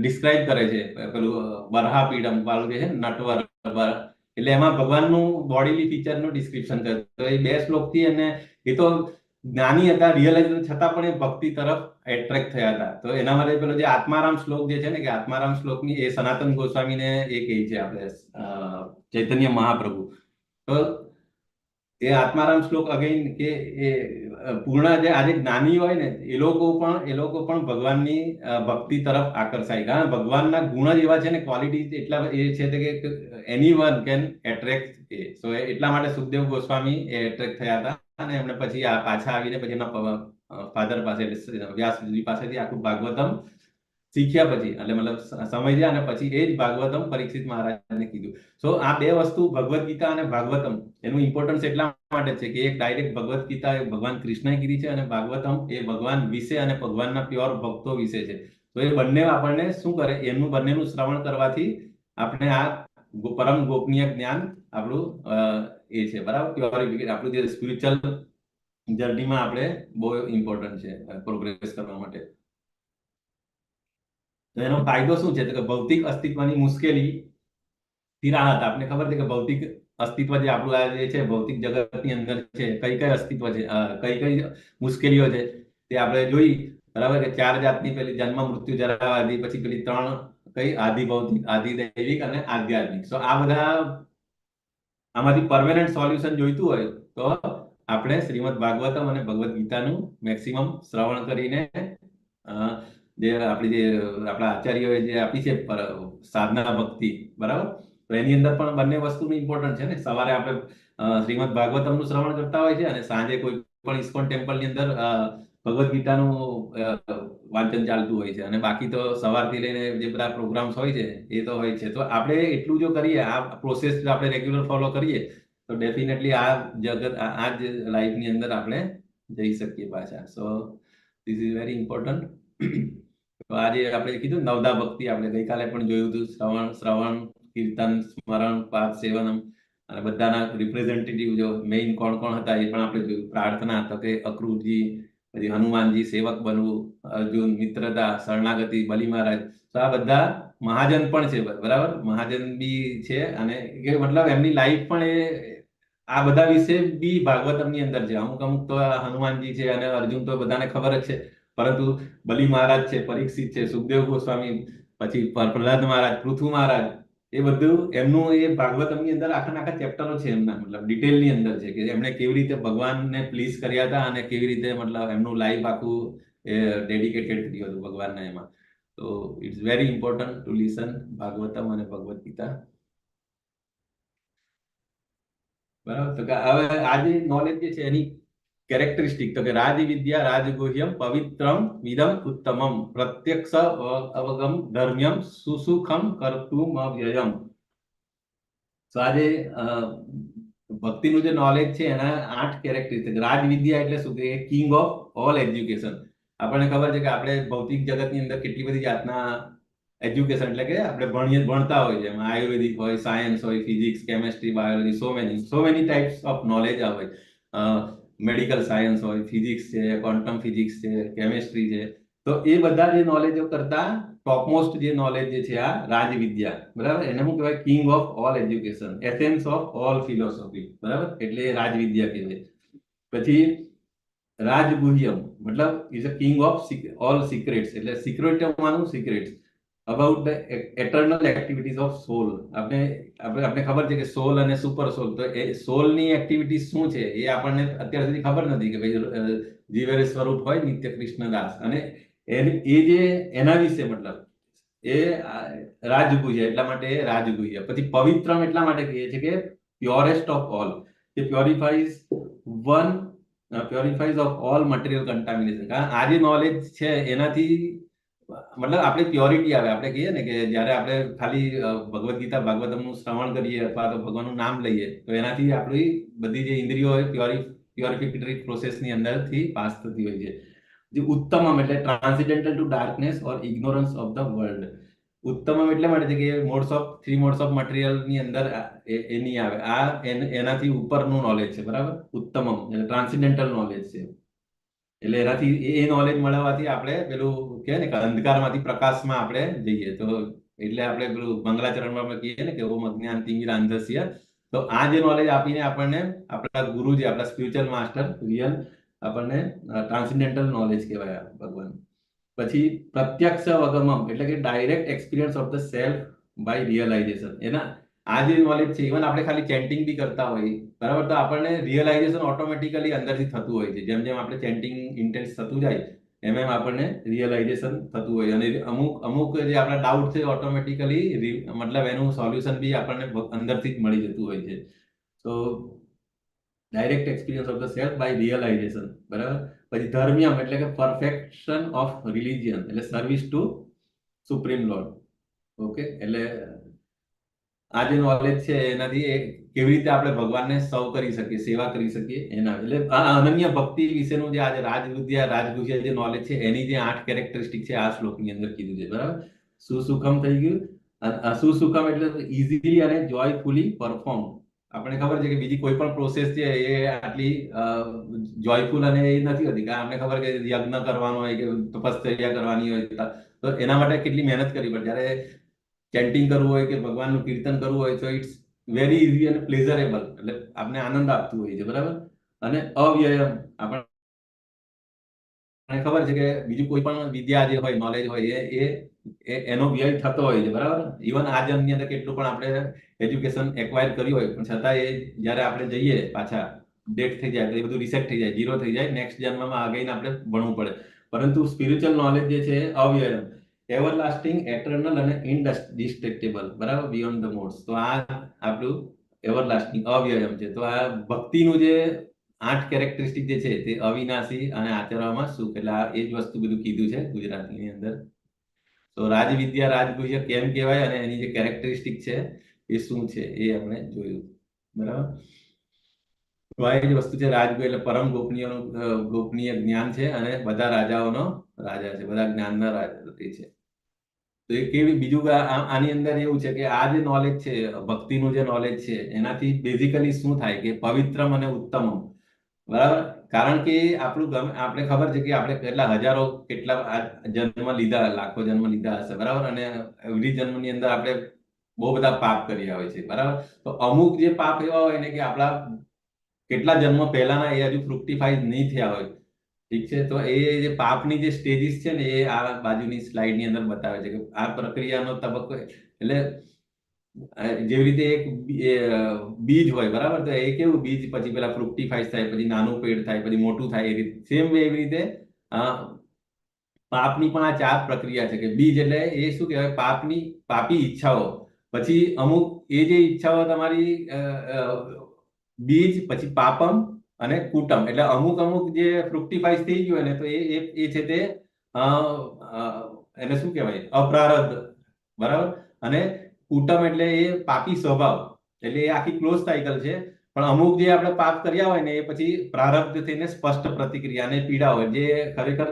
ડિસ્ક્રાઇબ કરે છે પેલું વરહાપીડમ વાળું જે છે નટવર એટલે એમાં ભગવાનનું બોડીલી ફીચરનું ડિસ્ક્રિપ્શન કરે તો એ બે શ્લોકથી અને એ તો જ્ઞાની હતા રિયલાઇઝ છતાં પણ એ ભક્તિ તરફ એટ્રેક્ટ થયા હતા તો એના માટે પેલો જે આત્મારામ શ્લોક જે છે ને કે આત્મારામ શ્લોકની એ સનાતન ગોસ્વામીને એ કહે છે આપણે ચૈતન્ય મહાપ્રભુ તો એ આત્મારામ શ્લોક અગેન કે એ પૂર્ણ જે આજે જ્ઞાની હોય ને એ લોકો પણ ભગવાનની ભક્તિ તરફ આકર્ષાય કારણ ભગવાનના ગુણ જ એવા છે ને ક્વોલિટી એટલા એ છે કે એની વન કેન એટ્રેક્ટ એ સો એટલા માટે સુખદેવ ગોસ્વામી એ એટ્રેક્ટ થયા હતા અને એમને પછી પાછા આવીને પછી એમના ફાધર પાસે વ્યાસજી પાસેથી આખું ભાગવતમ શીખ્યા પછી એટલે મતલબ સમજ્યા અને પછી એ જ ભાગવતમ પરીક્ષિત મહારાજને કીધું સો આ બે વસ્તુ ભગવદ્ ગીતા અને ભાગવતમ એનું ઇમ્પોર્ટન્સ એટલા માટે છે કે એક ડાયરેક્ટ ભગવદ્ ગીતા એ ભગવાન કૃષ્ણએ કીધી છે અને ભાગવતમ એ ભગવાન વિશે અને ભગવાનના પ્યોર ભક્તો વિશે છે તો એ બંને આપણને શું કરે એમનું બંનેનું શ્રવણ કરવાથી આપણે આ પરમ ગોપનીય જ્ઞાન આપણું એ છે બરાબર પ્યોરિફિકેશન આપણું જે સ્પિરિચ્યુઅલ જર્નીમાં આપણે બહુ ઇમ્પોર્ટન્ટ છે પ્રોગ્રેસ કરવા માટે તો એનો ફાયદો શું છે તો કે ભૌતિક અસ્તિત્વની મુશ્કેલી થી રાહત આપને ખબર છે કે ભૌતિક અસ્તિત્વ જે આપણું આ જે છે ભૌતિક જગતની અંદર છે કઈ કઈ અસ્તિત્વ છે કઈ કઈ મુશ્કેલીઓ છે તે આપણે જોઈ બરાબર કે 4 જાતની પેલી જન્મ મૃત્યુ જરા આદિ પછી પેલી 3 કઈ આદિ ભૌતિક આદિ દૈવિક અને આધ્યાત્મિક સો આ બધા આમાંથી પરમેનન્ટ સોલ્યુશન જોઈતું હોય તો આપણે શ્રીમદ ભાગવતમ અને ભગવદ્ ગીતાનું મેક્સિમમ શ્રવણ કરીને જે આપણી જે આપણા આચાર્યોએ જે આપી છે સાધના ભક્તિ બરાબર તો એની અંદર પણ બંને વસ્તુનું ઇમ્પોર્ટન્ટ છે ને સવારે આપણે શ્રીમદ ભાગવતમનું શ્રવણ કરતા હોય છે અને સાંજે કોઈ પણ ઇસ્કોન ટેમ્પલની અંદર ભગવદ્ ગીતાનું વાંચન ચાલતું હોય છે અને બાકી તો સવારથી લઈને જે બધા પ્રોગ્રામ્સ હોય છે એ તો હોય છે તો આપણે એટલું જો કરીએ આ પ્રોસેસ આપણે રેગ્યુલર ફોલો કરીએ તો ડેફિનેટલી આ જગત આ જ લાઈફની અંદર આપણે જઈ શકીએ પાછા so this is very important તો આજે આપણે કીધું નવદા ભક્તિ આપણે ગઈકાલે પણ જોયું હતું શ્રવણ કીર્તન સ્મરણ પાઠ સેવનમ અને બધાના રિપ્રેઝેન્ટેટિવ જો મેઇન કોણ કોણ હતા એ પણ આપણે જોયું પ્રાર્થના તો કે અક્રૂરજી પછી હનુમાનજી સેવક બનવું અર્જુન મિત્રતા શરણાગતિ બલિ મહારાજ તો આ બધા મહાજન પણ છે બરાબર મહાજન બી છે અને કે મતલબ એમની લાઈફ પણ એ આ બધા વિશે બી ભાગવતમની અંદર છે અમુક અમુક તો હનુમાનજી છે અને અર્જુન તો બધાને ખબર જ છે પરંતુ બલિ મહારાજ છે પરીક્ષિત છે સુખદેવ ગોસ્વામી પછી પ્રહલાદ મહારાજ પૃથુ મહારાજ એ બધું એમનું એ ભાગવતમની અંદર આખા ચેપ્ટરો છે એમના મતલબ ડિટેલની અંદર છે કે એમણે કેવી રીતે ભગવાનને પ્લીઝ કર્યા હતા અને કેવી રીતે મતલબ એમનું લાઈફ આખું ડેડિકેટેડ કર્યું હતું ભગવાનના એમાં તો it's very important to listen Bhagavatam અને ભગવદ્ ગીતા બરાબર તો હવે આ જે નોલેજ જે છે એની કેરેક્ટરિસ્ટિક તો કે રાજ વિદ્યા રાજગુહ્યમ પવિત્રમ વિદમ ઉત્તમમ પ્રત્યક્ષ અવગમ ધર્મ્યમ સુસુખમ કર્તુમ અવ્યયમ તો આજે ભક્તિનું જે નોલેજ છે એના 8 કેરેક્ટરિસ્ટિક રાજ વિદ્યા એટલે શું કે કિંગ ઓફ ઓલ એજ્યુકેશન આપણને ખબર છે કે આપણે ભૌતિક જગતની અંદર કેટલી બધી જાતના એજ્યુકેશન એટલે કે આપણે ભણતા હોય છે એમાં આયુર્વેદિક હોય સાયન્સ હોય physics chemistry biology so many types of knowledge આવે મેડિકલ સાયન્સ હોય ફિઝિક્સ છે ક્વોન્ટમ ફિઝિક્સ છે કેમેસ્ટ્રી છે તો એ બધા જે નોલેજો કરતા ટોપમોસ્ટ જે નોલેજ જે છે આ રાજવિદ્યા બરાબર એને શું કહેવાય king of all education essence of all philosophy બરાબર એટલે રાજવિદ્યા કહેવાય પછી રાજગુહ્યમ મતલબ is a king of all secrets, એટલે સિક્રેટમાંનું secrets about the eternal activities of soul. આપણે આપણે ખબર છે કે સોલ અને સુપર સોલ, તો એ સોલની એક્ટિવિટી શું છે એ આપણને અત્યાર સુધી ખબર નથી કે ભાઈ જીવેર સ્વરૂપ હોય નિત્ય કૃષ્ણદાસ, અને એ જે એના વિશે મતલબ એ રાજગુહ્ય, એટલા માટે એ રાજગુહ્ય. પછી પવિત્રમ એટલા માટે કહીએ છીએ કે પ્યોરેસ્ટ ઓફ ઓલ, કે પ્યોરિફાઈઝ ઓફ ઓલ મટીરિયલ કન્ટામિનેશન. કારણ આ જે નોલેજ છે એનાથી મતલબ આપણે પ્યોરિટી આવે. આપણે કહીએ ને કે જ્યારે આપણે ખાલી ભગવદ્ ગીતા ભાગવતમનું શ્રવણ કરીએ અથવા તો ભગવાનનું નામ લઈએ તો એનાથી આપણી બધી જે ઇન્દ્રિયો હોય પ્યોરિફિકેટરી પ્રોસેસની અંદરથી પાસ થતી હોય છે. જે ઉત્તમમ એટલે transcendental to darkness or ignorance of the world. ઉત્તમમ એટલે માટે છે કે થ્રી મોડ્સ ઓફ મટીરિયલ ની અંદર એ નહીં આવે. આ એનાથી ઉપરનું નોલેજ છે, બરાબર. ઉત્તમમ એટલે ટ્રાન્સિડેન્ટલ નોલેજ છે. એટલે એનાથી એ નોલેજ મળવાથી આપણે પેલું કે ને અંધકારમાંથી પ્રકાશમાં આપણે જઈએ. તો એટલે આપણે પેલું મંગલાચરણમાં આપણે કહીએ ને કે ઓમ અજ્ઞાન તિમિરાંધસ્ય. તો આ જે નોલેજ આપીને આપણને આપણા ગુરુજી, આપણા સ્પિરિચ્યુઅલ માસ્ટર રિયલ આપણને ટ્રાન્સેન્ડેન્ટલ નોલેજ કહેવાય ભગવાન. પછી પ્રત્યક્ષ અવગમમ એટલે કે direct experience of the self by realisation. એના આ જે નોલેજ છે, ઇવન આપણે ખાલી ચેન્ટિંગ બી કરતા હોય, બરાબર, તો આપણને રિયલાઇઝેશન ઓટોમેટિકલી અંદરથી થતું હોય છે. જેમ જેમ આપણે ચેન્ટિંગ ઇન્ટેન્સ થતું જાય એમ એમ આપણને રિયલાઇઝેશન થતું હોય, અને અમુક જે આપણા ડાઉટ છે ઓટોમેટિકલી મતલબ એનું સોલ્યુશન બી આપણને અંદરથી જ મળી જતું હોય છે. તો direct experience of the self by realisation, બરાબર. પછી ધર્મિયમ એટલે કે પરફેક્શન ઓફ રિલિજિયન, એટલે service to supreme Lord. Okay, એટલે આ જે નોલેજ છે એનાથી કેવી રીતે આપણે ભગવાનને સર્વ કરી શકીએ, સેવા કરી શકીએ એના. એટલે આ અનન્ય ભક્તિ વિશેનું જે આજે રાજગુહ્ય જે નોલેજ છે એની જે 8 કેરેક્ટરિસ્ટિક છે આ શ્લોકની અંદર કીધું છે, બરાબર. સુસુખમ થઈ ગયું. અને અસુસુખમ એટલે ઇઝીલી અને જોયફુલી પરફોર્મ. આપણે ખબર છે કે બીજી કોઈ પણ પ્રોસેસ છે એ આટલી જોયફુલ અને એ નથી હોતી. કારણ આપણે ખબર કે યજ્ઞ કરવાનો હોય કે તપશ્ચર્યા કરવાની હોય તો એના માટે કેટલી મહેનત કરવી પડે. જ્યારે ચેન્ટિંગ કરવું હોય કે ભગવાનનું કીર્તન કરવું હોય તો ઇટ્સ વેરી ઇઝી અને પ્લેઝરેબલ, એટલે આપણે આનંદ આપતું હોય છે, બરાબર. અને અવ્યયમ આપણે ખબર છે કે બીજું કોઈ પણ વિદ્યા જે હોય, નોલેજ હોય એનો વ્યય થતો હોય છે, બરાબર. ઇવન આ જન્મની અંદર કેટલું પણ આપણે એજ્યુકેશન એક્વાયર કર્યું હોય પણ છતાં એ જ્યારે આપણે જઈએ પાછા ડેટ થઈ જાય તો એ બધું રિસેટ થઈ જાય, ઝીરો થઈ જાય. નેક્સ્ટ જન્મમાં આગળ આપણે ભણવું પડે. પરંતુ સ્પિરિચ્યુઅલ નોલેજ જે છે અવ્યયમ, એવરલાસ્ટિંગ, એટર્નલ અને ઇનડિસ્ટ્રક્ટેબલ, બરાબર, બિયોન્ડ ધ મોડ્સ. તો આ આપણું એવરલાસ્ટિંગ અવ્યયમ છે. તો આ ભક્તિનું જે 8 કેરેક્ટરિસ્ટિક જે છે તે અવિનાશી અને આચરવામાં સુખ, એટલે આ એ જ વસ્તુ બધું કીધું છે ગુજરાતીની અંદર. તો રાજવિદ્યા રાજગુહ્ય કેમ કહેવાય અને એની જે કેરેક્ટરિસ્ટિક છે એ શું છે એ આપણે જોયું, બરાબર. તો આ જ વસ્તુ છે. રાજગુહ્ય એટલે પરમ ગોપનીય જ્ઞાન છે અને બધા રાજાઓનો રાજા છે, બધા જ્ઞાનના રાજા એ છે. તો એ કેવી બીજું આની અંદર એવું છે કે આ જે નોલેજ છે, ભક્તિનું જે નોલેજ છે, એનાથી બેઝિકલી શું થાય કે પવિત્રમ અને ઉત્તમમ, બરાબર. કારણ કે આપણે ખબર છે કે આપણે કેટલા જન્મ લીધા, લાખો જન્મ લીધા હશે, બરાબર. અને એવરી જન્મની અંદર આપણે બહુ બધા પાપ કર્યા હોય છે, બરાબર. તો અમુક જે પાપ એવા હોય ને કે આપણા કેટલા જન્મ પહેલાના એ હજુ ફ્રુક્ટિફાઈ નહીં થયા હોય, ઠીક છે. તો એ જે પાપની જે સ્ટેજીસ છે ને એ આ બાજુની સ્લાઇડની અંદર બતાવે છે કે આ પ્રક્રિયાનો તબક્કો. એટલે જેવી રીતે એક બીજ હોય, બરાબર, તો એ કેવું બીજ પછી પેલા ફ્રુક્ટિફાઈ થાય, પછી નાનું પેડ થાય, પછી મોટું થાય, એ રીતે સેમ એવી રીતે પાપની પણ આ 4 પ્રક્રિયા છે. કે બીજ એટલે એ શું કહેવાય, પાપી ઈચ્છાઓ. પછી અમુક એ જે ઈચ્છાઓ તમારી બીજ, પછી પાપમ અને કુટમ, એટલે અમુક જે ફ્રુક્ટિફાઈ થઈ ગયું ને તો એ છે તે એને શું કહેવાય, અપ્રારબ્ધ, બરાબર. અને કુટમ એટલે એ પાપી સ્વભાવ, એટલે એ આખી ક્લોઝ સાયકલ છે. પણ અમુક જે આપણે પાપ કર્યા હોય ને એ પછી પ્રારબ્ધ થઈને સ્પષ્ટ પ્રતિક્રિયા અને પીડા હોય, જે ખરેખર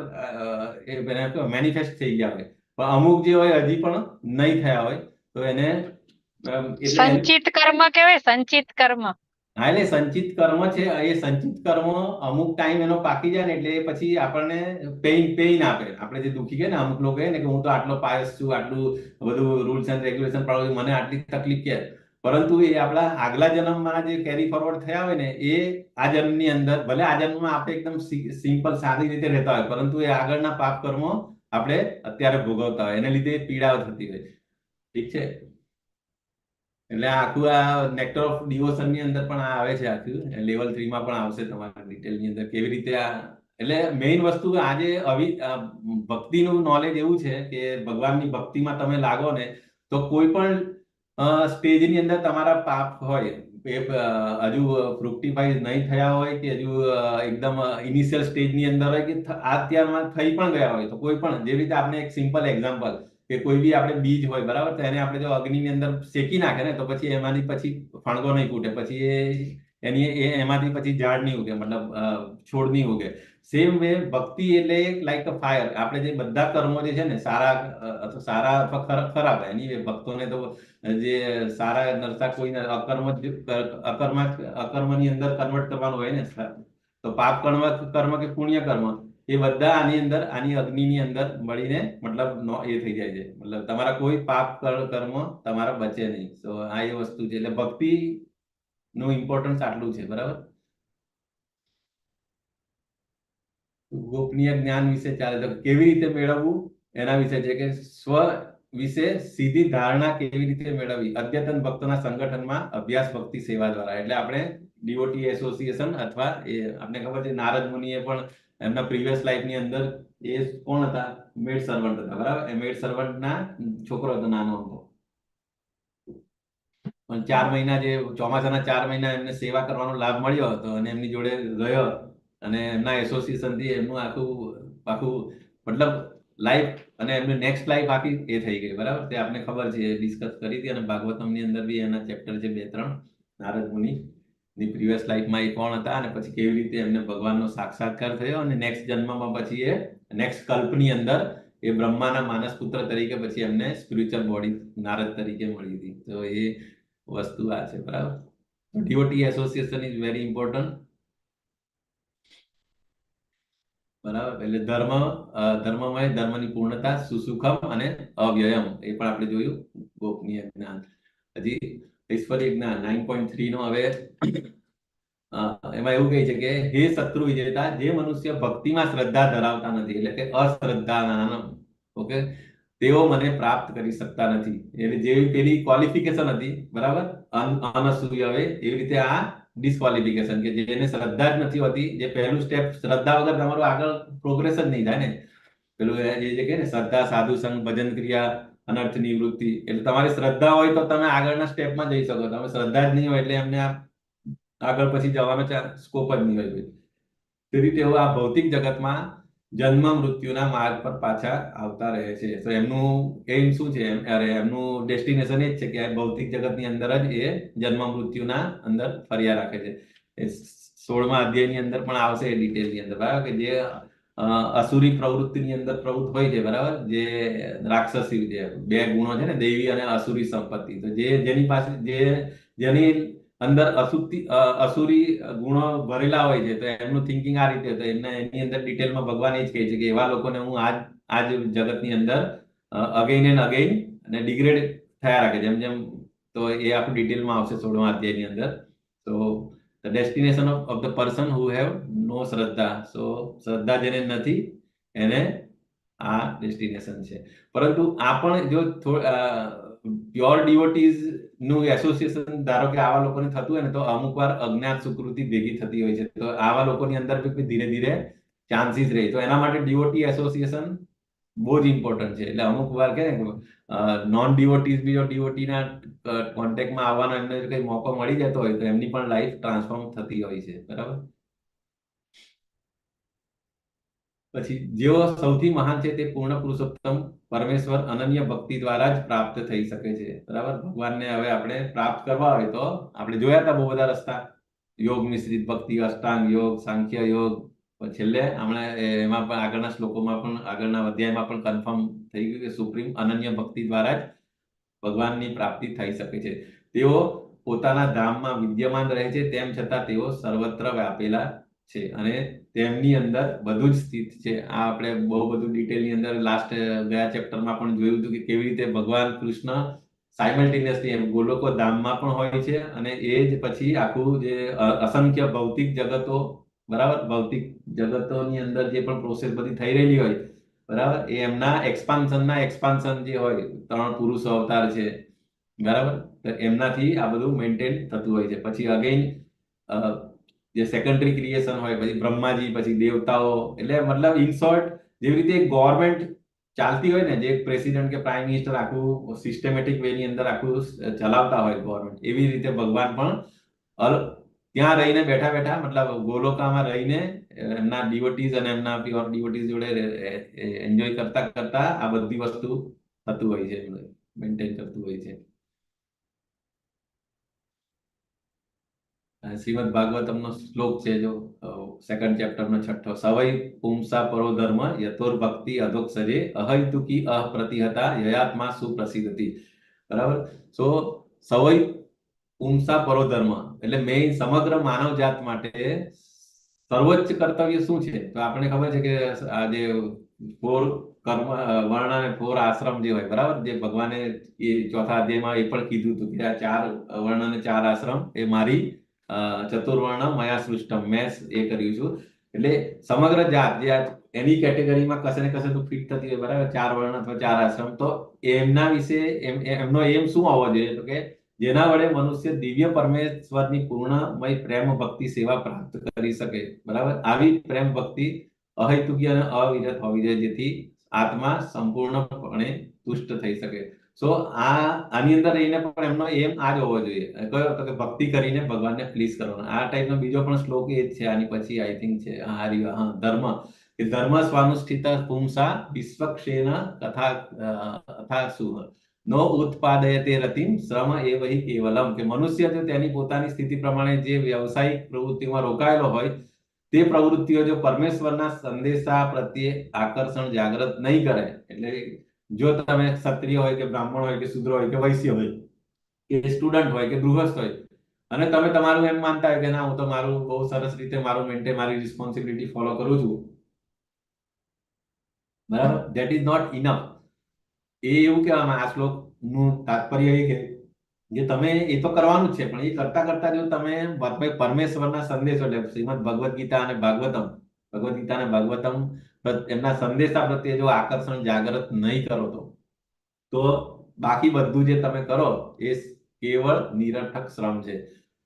મેનિફેસ્ટ થઈ ગયા હોય. પણ અમુક જે હોય હજી પણ નહીં થયા હોય તો એને સંચિત કર્મ કહેવાય, સંચિત કર્મ. હા, એટલે સંચિત કર્મ છે. એ સંચિત કર્મ અમુક ટાઈમ એનો પાકી જાય ને એટલે પછી આપણને પેઇન આપે. આપણે જે દુખી ગયા ને અમુક લોકો કહે ને કે હું તો આટલો પાયસ છું, આટલું બધું રૂલ્સ એન્ડ રેગ્યુલેશન પાડું છું, મને આટલી તકલીફ કે પરંતુ એ આપણા આગલા જન્મમાં જે કેરી ફોરવર્ડ થયા હોય ને એ આ જન્મની અંદર, ભલે આ જન્મમાં આપણે એકદમ સિમ્પલ સાદી રીતે રહેતા હોય, પરંતુ એ આગળના પાપ કર્મો આપણે અત્યારે ભોગવતા હોય, એને લીધે પીડાઓ થતી હોય. ઠીક છે, એટલે આખું આ નેક્ટર ઓફ ડિવોશન ની અંદર પણ આ આવે છે, આખું લેવલ 3 માં પણ આવશે તમારા ડિટેલ ની અંદર કેવી રીતે આ. એટલે મેઇન વસ્તુ આજે ભક્તિનું નોલેજ એવું છે કે ભગવાનની ભક્તિમાં તમે લાગો ને તો કોઈ પણ સ્ટેજની અંદર તમારા પાપ હોય એ હજુ ફ્રુક્ટિફાઈ નહીં થયા હોય કે હજુ એકદમ ઇનિશિયલ સ્ટેજની અંદર હોય કે અત્યારમાં થઈ પણ ગયા હોય, તો કોઈ પણ, જેવી રીતે આપણે એક સિમ્પલ એક્ઝામ્પલ કે કોઈ બી આપણે બીજ હોય બરાબર, તો એને આપણે જો અગ્નિની અંદર શેકી નાખે ને તો પછી એમાંથી પછી ફણગો નહીં ફૂટે, પછી એમાંથી પછી ઝાડ નહીં ઉગે, મતલબ છોડ નહીં ઉગે. સેમ વે ભક્તિ એટલે લાઈક અ ફાયર. આપણે જે બધા કર્મો જે છે ને સારા અથવા ખરાબ, એની ભક્તોને તો જે સારા નરસા કોઈ અકર્મની અંદર કન્વર્ટ કરવાનું હોય ને, તો પાપ કર્મ કે પુણ્ય કર્મ એ બધા આની અંદર આની અગ્નિની અંદર મળીને મતલબ એ થઈ જાય છે. મતલબ તમારા કોઈ પાપ કર્મ તમારા બચે નહીં. તો આ એ વસ્તુ છે, એટલે ભક્તિ નું ઇમ્પોર્ટન્સ આટલું છે. બરાબર, ગોપનીય જ્ઞાન વિશે ચાલે તો કેવી રીતે મેળવવું એના વિશે છે કે સ્વ વિશે સીધી ધારણા કેવી રીતે મેળવવી અદ્યતન ભક્તોના સંગઠનમાં અભ્યાસ ભક્તિ સેવા દ્વારા. એટલે આપણે ડીઓટી એસોસિએશન અથવા એ આપણે ખબર છે નારદ મુનિએ પણ એમના પ્રીવિયસ લાઈફની અંદર એ કોણ હતા, મેડ સર્વન્ટ હતા. બરાબર, એ મેડ સર્વન્ટના છોકરો હતો, નાનો હતો, પણ 4 મહિના જે ચોમાસાના 4 મહિના એમને સેવા કરવાનો લાભ મળ્યો હતો અને એમની જોડે રહ્યો અને એમના એસોસિએશન થી એમનું આખું આખું મતલબ લાઈફ અને એમની નેક્સ્ટ લાઈફ આખી એ થઈ ગઈ. બરાબર, તે આપણે ખબર છે, ડિસ્કસ કરી હતી, અને ભાગવતમ ની અંદર બી એના ચેપ્ટર છે 2-3 નારદ મુનિ ની પ્રીવિયસ લાઈફમાં એ કોણ હતા અને પછી કેવી રીતે એમને ભગવાનનો સાક્ષાત્કાર થયો અને નેક્સ્ટ જન્મમાં પછી એ નેક્સ્ટ કલ્પની અંદર એ બ્રહ્માના માનસ પુત્ર તરીકે પછી એમને સ્પિરિચ્યુઅલ બોડી નારદ તરીકે મળી હતી. તો એ વસ્તુ આ છે. બરાબર, ડીઓટી એસોસિએશન ઇઝ વેરી ઇમ્પોર્ટન્ટ. બરાબર, એટલે ધર્મમય, ધર્મની પૂર્ણતા, સુસુખમ અને અવ્યયમ એ પણ આપણે જોયું. ગોપનીય જ્ઞાન, હજી ઐશ્વર્ય જ્ઞાન 9.3 નો હવે એમાં એવું કહે છે કે હે શત્રુ વિજેતા, જે મનુષ્ય ભક્તિમાં શ્રદ્ધા ધરાવતા નથી, એટલે કે અશ્રદ્ધા, ઓકે, તેઓ મને પ્રાપ્ત કરી શકતા નથી. એટલે જેવી પેલી ક્વોલિફિકેશન હતી, બરાબર, અનસૂય, હવે એવી રીતે આ ડિસ્ક્વોલિફિકેશન કે જેને શ્રદ્ધા જ નથી હોતી. જે પહેલું સ્ટેપ, શ્રદ્ધા વગર તમારું આગળ પ્રોગ્રેસ જ નહીં થાય ને. પેલું જે કે ને શ્રદ્ધા, સાધુ સંગ, ભજન ક્રિયા, અનર્થ નિવૃત્તિ. એટલે તમારી શ્રદ્ધા હોય તો તમે આગળના સ્ટેપમાં જઈ શકો. તમે શ્રદ્ધા જ નહીં હોય એટલે એમને આગળ પછી જવાનો સ્કોપ જ નહીં હોય. તેથી તેઓ આ ભૌતિક જગતમાં જન્મ મૃત્યુના માર્ગ પર પાછા આવતા રહે છે. તો એમનું એમ શું છે, એમનું ડેસ્ટિનેશન એ જ છે કે ભૌતિક જગતની અંદર જ એ જન્મ મૃત્યુના અંદર ફર્યા રાખે છે. 16મા અધ્યાયની અંદર પણ આવશે એ ડિટેલની અંદર. બરાબર, કે જે અસુરી પ્રવૃત્તિની અંદર પ્રવૃત્ત હોય છે, બરાબર, જે રાક્ષસી, જે 2 ગુણો છે ને, દૈવી અને અસુરી સંપત્તિ. તો જેની પાસે જેની અંદર અસુરી ગુણો ભરેલા હોય છે, તો એમનું થિંકિંગ આ રીતે હતું. એની અંદર ડિટેલમાં ભગવાન એ જ કહે છે કે એવા લોકોને હું આ જ જગતની અંદર અગેન એન્ડ અગેન અને ડિગ્રેડ થયા રાખે, જેમ જેમ. તો એ આખું ડિટેલમાં આવશે 16મા અધ્યાયની અંદર. તો the destination of the person who have no શ્રદ્ધા. સો શ્રદ્ધા જેને નથી એને આ ડેસ્ટિનેશન છે. પરંતુ આ પણ જો પ્યોર ડિવોટીઝ નું એસોસિએશન ધારો કે આવા લોકોને થતું હોય ને, તો અમુક વાર અજ્ઞાત સુકૃતિ ભેગી થતી હોય છે. તો આવા લોકોની અંદર ધીરે ધીરે ચાન્સીસ રહે. તો એના માટે ડિવોટી એસોસિએશન બહુ જ ઇમ્પોર્ટન્ટ છે. એટલે અમુક વાર કે નોન ડિવોટીઝ બી જો ડિવોટીના કોન્ટેક્ટમાં આવવાનો એમને કઈ મોકો મળી જતો હોય તો એમની પણ લાઈફ ટ્રાન્સફોર્મ થતી હોય છે. બરાબર, પછી જેઓ સૌથી મહાન છે તે પૂર્ણ પુરુષોત્તમ પરમેશ્વર અનન્ય ભક્તિ દ્વારા જ પ્રાપ્ત થઈ શકે છે. બરાબર, ભગવાનને હવે આપણે પ્રાપ્ત કરવા હોય તો આપણે જોયા હતા બહુ બધા રસ્તા, યોગ મિશ્રિત ભક્તિ, અષ્ટાંગ યોગ, સાંખ્ય યોગ, છેલ્લે હમણાં એમાં પણ આગળના શ્લોકોમાં પણ આગળના અધ્યાયમાં પણ કન્ફર્મ થઈ ગયું કે સુપ્રીમ અનન્ય ભક્તિ દ્વારા જ ભગવાનની પ્રાપ્તિ થઈ શકે છે. તેઓ પોતાના ધામમાં વિદ્યમાન રહે છે, તેમ છતાં તેઓ સર્વત્ર વ્યાપેલા છે અને તેમની અંદર બધું જ સ્થિત છે. આ આપણે બહુ બધું ડિટેલની અંદર લાસ્ટ ગયા ચેપ્ટરમાં પણ જોયું હતું કે કેવી રીતે ભગવાન કૃષ્ણ સાયમલ્ટેનિયસલી એમ ગોલોકો ધામમાં પણ હોય છે, અને એ જ પછી આખું જે અસંખ્ય ભૌતિક જગતો, બરાબર, ભૌતિક જગતોની અંદર જે પણ પ્રોસેસ બધી થઈ રહેલી હોય, બરાબર, એ એમના એક્સપાન્શન જે હોય, 3 પુરુષ અવતાર છે, બરાબર, તો એમનાથી આ બધું મેન્ટેન થતું હોય છે. પછી અગેન જે સેકન્ડરી ક્રિએશન હોય, પછી બ્રહ્માજી, પછી દેવતાઓ, એટલે મતલબ ઇન શોર્ટ જેવી રીતે ગવર્મેન્ટ ચાલતી હોય ને, જે પ્રેસિડેન્ટ કે પ્રાઇમ મિનિસ્ટર આખું સિસ્ટમેટિક વે ની અંદર આખું ચલાવતા હોય ગવર્મેન્ટ, એવી રીતે ભગવાન પણ ત્યાં રહીને બેઠા બેઠા, મતલબ ગોલોકામાં રહીને એમના ડિવોટીઝ અને એમના પ્યોર ડિવોટીઝ જોડે એન્જોય કરતા કરતા આ બધી વસ્તુ થતું હોય છે, મેન્ટેન કરતું હોય છે. શ્રીમદ ભાગવતમનો શ્લોક છે, જો સેકન્ડ ચેપ્ટરનો 6ઠ્ઠો, સવૈ પુંસા પરો ધર્મ યથોર ભક્તિ અધોક્ષજે અહૈતુકી અપ્રતિહતા યયાત્મા સુપ્રસિદ્ધતિ. બરાબર. સો સવૈ પુંસા પરો ધર્મ એટલે મેં સમગ્ર માનવ જાત માટે સર્વોચ્ચ કર્તવ્ય શું છે? તો આપણને ખબર છે કે આ જે 4 કર્મ વર્ણ અને 4 આશ્રમ જે હોય, બરાબર, જે ભગવાને એ 4થા અધ્યાયમાં એ પણ કીધું હતું કે આ 4 વર્ણ અને 4 આશ્રમ એ મારી ચતુર્વર્ણ મયા સૃષ્ટમ, મેં એ કર્યું છું. એટલે સમગ્ર જાત જે એની કેટેગરીમાં કશે ને કશે તો ફિટ થતી હોય, બરાબર, 4 વર્ણ અથવા 4 આશ્રમ, તો એમના વિશે એમનો એમ શું હોવો જોઈએ? તો કે જેના વડે મનુષ્ય દિવ્ય પરમેશ્વરની પૂર્ણમય પ્રેમ ભક્તિ સેવા પ્રાપ્ત કરી શકે, બરાબર. આવી પ્રેમ ભક્તિ અહૈતુકી અને અવિરત હોવી જોઈએ, જેથી આત્મા સંપૂર્ણપણે તુષ્ટ થઈ શકે. સો આની અંદર રહીને પણ એમનો એમ આ જ હોવો જોઈએ. કયો? તો કે ભક્તિ કરીને ભગવાનને પ્લીઝ કરવાનો. આ ટાઈપનો બીજો પણ શ્લોક એ જ છે, આની પછી આઈ થિંક છે, ધર્મ, કે ધર્મ સ્વાનુષ્ઠિત પુંસા વિશ્વક્ષેન તથા સુહ નો ઉત્પાદયતે રતિમ શ્રમ એવ હિ કેવલમ, કે મનુષ્ય જો તેની પોતાની સ્થિતિ પ્રમાણે જે વ્યવસાયિક પ્રવૃત્તિમાં રોકાયેલો હોય, તે પ્રવૃત્તિઓ જો પરમેશ્વરના સંદેશા પ્રત્યે આકર્ષણ જાગૃત નહીં કરે, એટલે જો તમે ક્ષત્રિય હોય કે બ્રાહ્મણ હોય કે શૂદ્ર હોય કે વૈશ્ય હોય કે સ્ટુડન્ટ હોય કે ગૃહસ્થ હોય, અને તમે તમારું એમ માનતા હોય કે ના, હું તો મારું બહુ સરસ રીતે મારી રિસ્પોન્સિબિલિટી ફોલો કરું છું, બરાબર, ધેટ ઇઝ નોટ ઇનફ. એ એવું કહેવામાં, આ શ્લોક નું તાત્પર્ય એ કે જે તમે એ તો કરવાનું જ છે, પણ એ કરતા કરતા જો તમે પરમેશ્વરના સંદેશો, એટલે શ્રીમદ ભગવદ્ ગીતા અને ભાગવતમ એમના સંદેશા પ્રત્યે જો આકર્ષણ જાગૃત નહીં કરો, તો બાકી બધું જે તમે કરો એ કેવળ નિરર્થક શ્રમ છે.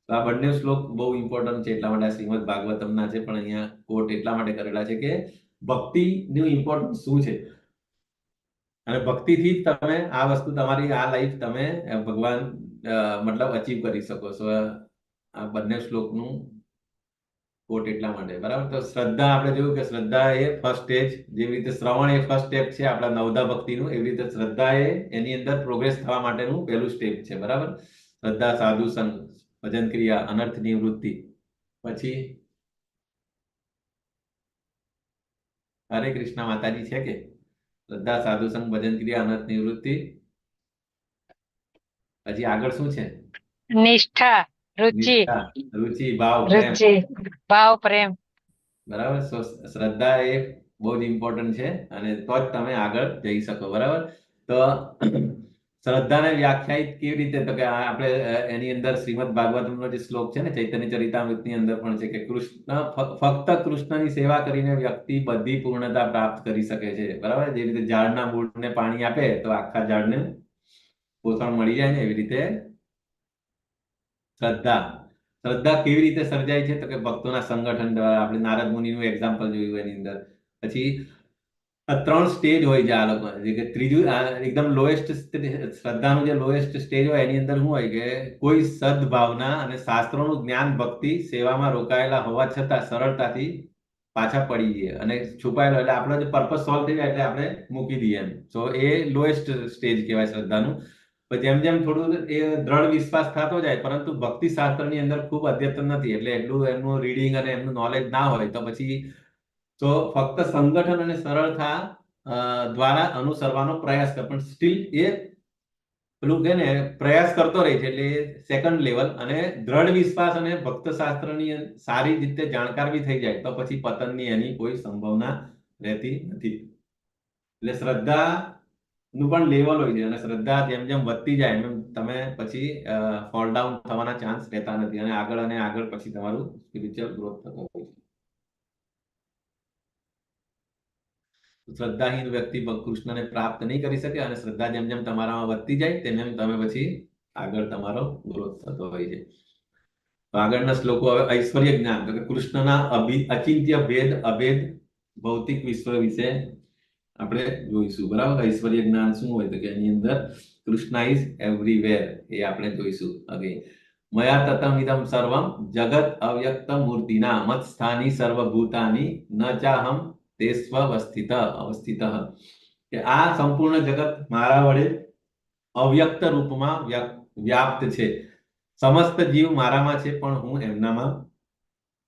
તો આ બંને શ્લોક બહુ ઇમ્પોર્ટન્ટ છે, એટલા માટે શ્રીમદ ભાગવતમના છે, પણ અહીંયા કોટ એટલા માટે કરેલા છે કે ભક્તિનું ઇમ્પોર્ટન્સ શું છે, અને ભક્તિથી જ તમે આ વસ્તુ, તમારી આ લાઈફ તમે ભગવાન મતલબ અચીવ કરી શકો છો. આ બંને શ્લોકનું કોટ એટલા માટે, બરાબર. તો શ્રદ્ધા, આપણે જોયું કે શ્રદ્ધા એ ફર્સ્ટ સ્ટેજ, જેવી રીતે શ્રવણ એ ફર્સ્ટ સ્ટેપ છે આપણા નવદા ભક્તિનું, એવી રીતે શ્રદ્ધા એ એની અંદર પ્રોગ્રેસ થવા માટેનું પહેલું સ્ટેપ છે, બરાબર. શ્રદ્ધા, સાધુ સંગ, ભજન ક્રિયા, અનર્થ નિવૃત્તિ. પછી હરે કૃષ્ણ માતાજી છે કે શ્રદ્ધા, સાધુ સંગ, ભજન ક્રિયા, અનર્થ નિવૃત્તિ. પછી આગળ શું છે? નિષ્ઠા, રુચિ, નિષ્ઠા, રુચિ, ભાવ, પ્રેમ, ભાવ, પ્રેમ, બરાબર. શ્રદ્ધા એ બહુ જ ઇમ્પોર્ટન્ટ છે, અને તો જ તમે આગળ જઈ શકો, બરાબર. તો શ્રદ્ધાને વ્યાખ્યાયિત કેવી રીતે? તો કે આપણે એની અંદર શ્રીમદ ભાગવતમનો જે શ્લોક છે ને, ચૈતન્ય ચરિતામૃતની અંદર પણ છે કે ફક્ત કૃષ્ણની સેવા કરીને વ્યક્તિ બધી પૂર્ણતા પ્રાપ્ત કરી શકે છે, બરાબર. જે રીતે ઝાડના મૂળને પાણી આપે તો આખા ઝાડને પોષણ મળી જાય ને, એવી રીતે શ્રદ્ધા કેવી રીતે સર્જાય છે? તો કે ભક્તોના સંગઠન દ્વારા. આપણે નારદ મુનિનું એક્ઝામ્પલ જોયું એની અંદર. પછી 3 સ્ટેજ હોય છે આ લોકો, જે કે ત્રીજું એકદમ લોએસ્ટ, શ્રદ્ધાનું જે લોએસ્ટ સ્ટેજ હોય એની અંદર શું હોય કે કોઈ સદભાવના અને શાસ્ત્રોનું જ્ઞાન, ભક્તિ, સેવામાં રોકાયેલા હોવા છતાં સરળતાથી પાછા પડી જઈએ અને છુપાયેલો, એટલે આપણો જે પર્પસ સોલ્વ થઈ જાય એટલે આપણે મૂકી દઈએ એમ. સો એ લોએસ્ટ સ્ટેજ કહેવાય શ્રદ્ધાનું. પણ જેમ જેમ થોડું એ દ્રઢ વિશ્વાસ થતો જાય, પરંતુ ભક્તિ શાસ્ત્રની અંદર ખૂબ અદ્યતન નથી, એટલે એટલું એમનું રીડિંગ અને એમનું નોલેજ ના હોય, તો પછી તો ફક્ત સંગઠન અને સરળતા દ્વારા અનુસરવાનો પ્રયાસ કરે, પણ સ્ટીલ એ પેલું કે ને પ્રયાસ કરતો રહે છે, એટલે સેકન્ડ લેવલ. અને દ્રઢ વિશ્વાસ અને ભક્ત શાસ્ત્રની સારી રીતે જાણકાર બી થઈ જાય, તો પછી પતનની એની કોઈ સંભાવના રહેતી નથી. એટલે શ્રદ્ધા નું પણ લેવલ હોય છે અને શ્રદ્ધા જેમ જેમ વધતી જાય એમ તમે પછી ફોલ ડાઉન થવાના ચાન્સ રહેતા નથી અને આગળ પછી તમારું સ્પિરિચ્યુઅલ ગ્રોથ થતો હોય છે. શ્રદ્ધાહીન વ્યક્તિ કૃષ્ણને પ્રાપ્ત નહીં કરી શકે અને શ્રદ્ધા જેમ જેમ તમારામાં વધતી જાય તેમ એમ તમે પછી આગળ તમારો ગ્રોથ થતો હોય છે. તો આગળના શ્લોકો હવે ઐશ્વર્ય જ્ઞાન તો કે કૃષ્ણના અચિંત્ય ભેદ અભેદ ભૌતિક વિશ્વ વિશે આપણે જોઈશું. બરાબર, ઐશ્વર્ય જ્ઞાન શું હોય તો કે એની અંદર કૃષ્ણ ઇઝ એવરીવેર એ આપણે જોઈશું. અગેન મયા તતમ ઇદમ સર્વમ જગત અવ્યક્ત મૂર્તિના મત સ્થાની સર્વભૂતાની ન ચાહમ તે સ્વવસ્થિત અવસ્થિત કે આ સંપૂર્ણ જગત મારા વડે અવ્યક્ત રૂપમાં વ્યાપ્ત છે. સમસ્ત જીવ મારામાં છે પણ હું એમનામાં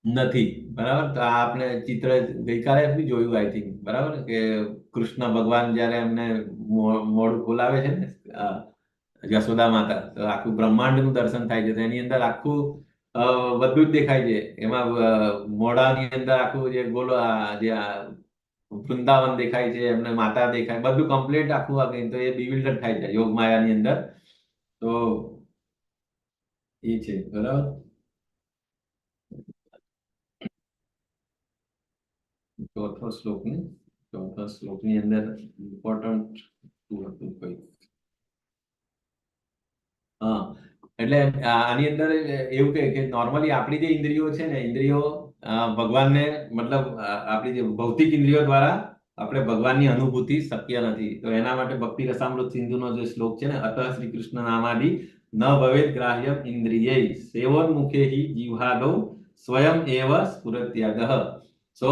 નથી. બરાબર, તો આ આપણે ચિત્ર ગઈકાલે બી જોયું આઈ થિંક. બરાબર, કે કૃષ્ણ ભગવાન જયારે એમને મોઢું ખોલાવે છે ને યશોદા માતા, તો આખું બ્રહ્માંડનું દર્શન થાય છે. તો એની અંદર આખું બધું જ દેખાય છે. એમાં મોઢાની અંદર આખું જે ગોલો જે વૃંદાવન દેખાય છે, એમને માતા દેખાય, બધું કમ્પ્લીટ આખું આ તો એ બિવિલ્ડર થાય છે યોગ માયાની અંદર. તો એ છે. બરાબર, ચોથા શ્લોકની અંદર ઇમ્પોર્ટન્ટ હતું કઈ. હા, એટલે આની અંદર એવું કે નોર્મલી આપણી જે ઇન્દ્રિયો છે ને, ઇન્દ્રિયો ભગવાનને મતલબ આપણી જે ભૌતિક ઇન્દ્રિયો દ્વારા આપણે ભગવાનની અનુભૂતિ શક્ય નથી. તો એના માટે ભક્તિ રસામૃત સિંધુનો જે શ્લોક છે ને, અતઃ શ્રી કૃષ્ણ નામાદિ ન ભવેદ ગ્રાહ્યમ ઇન્દ્રિયૈ સેવોન્મુખે હિ જીવહાદૌ સ્વયં એવ સ્ફુરત્યાગઃ. સો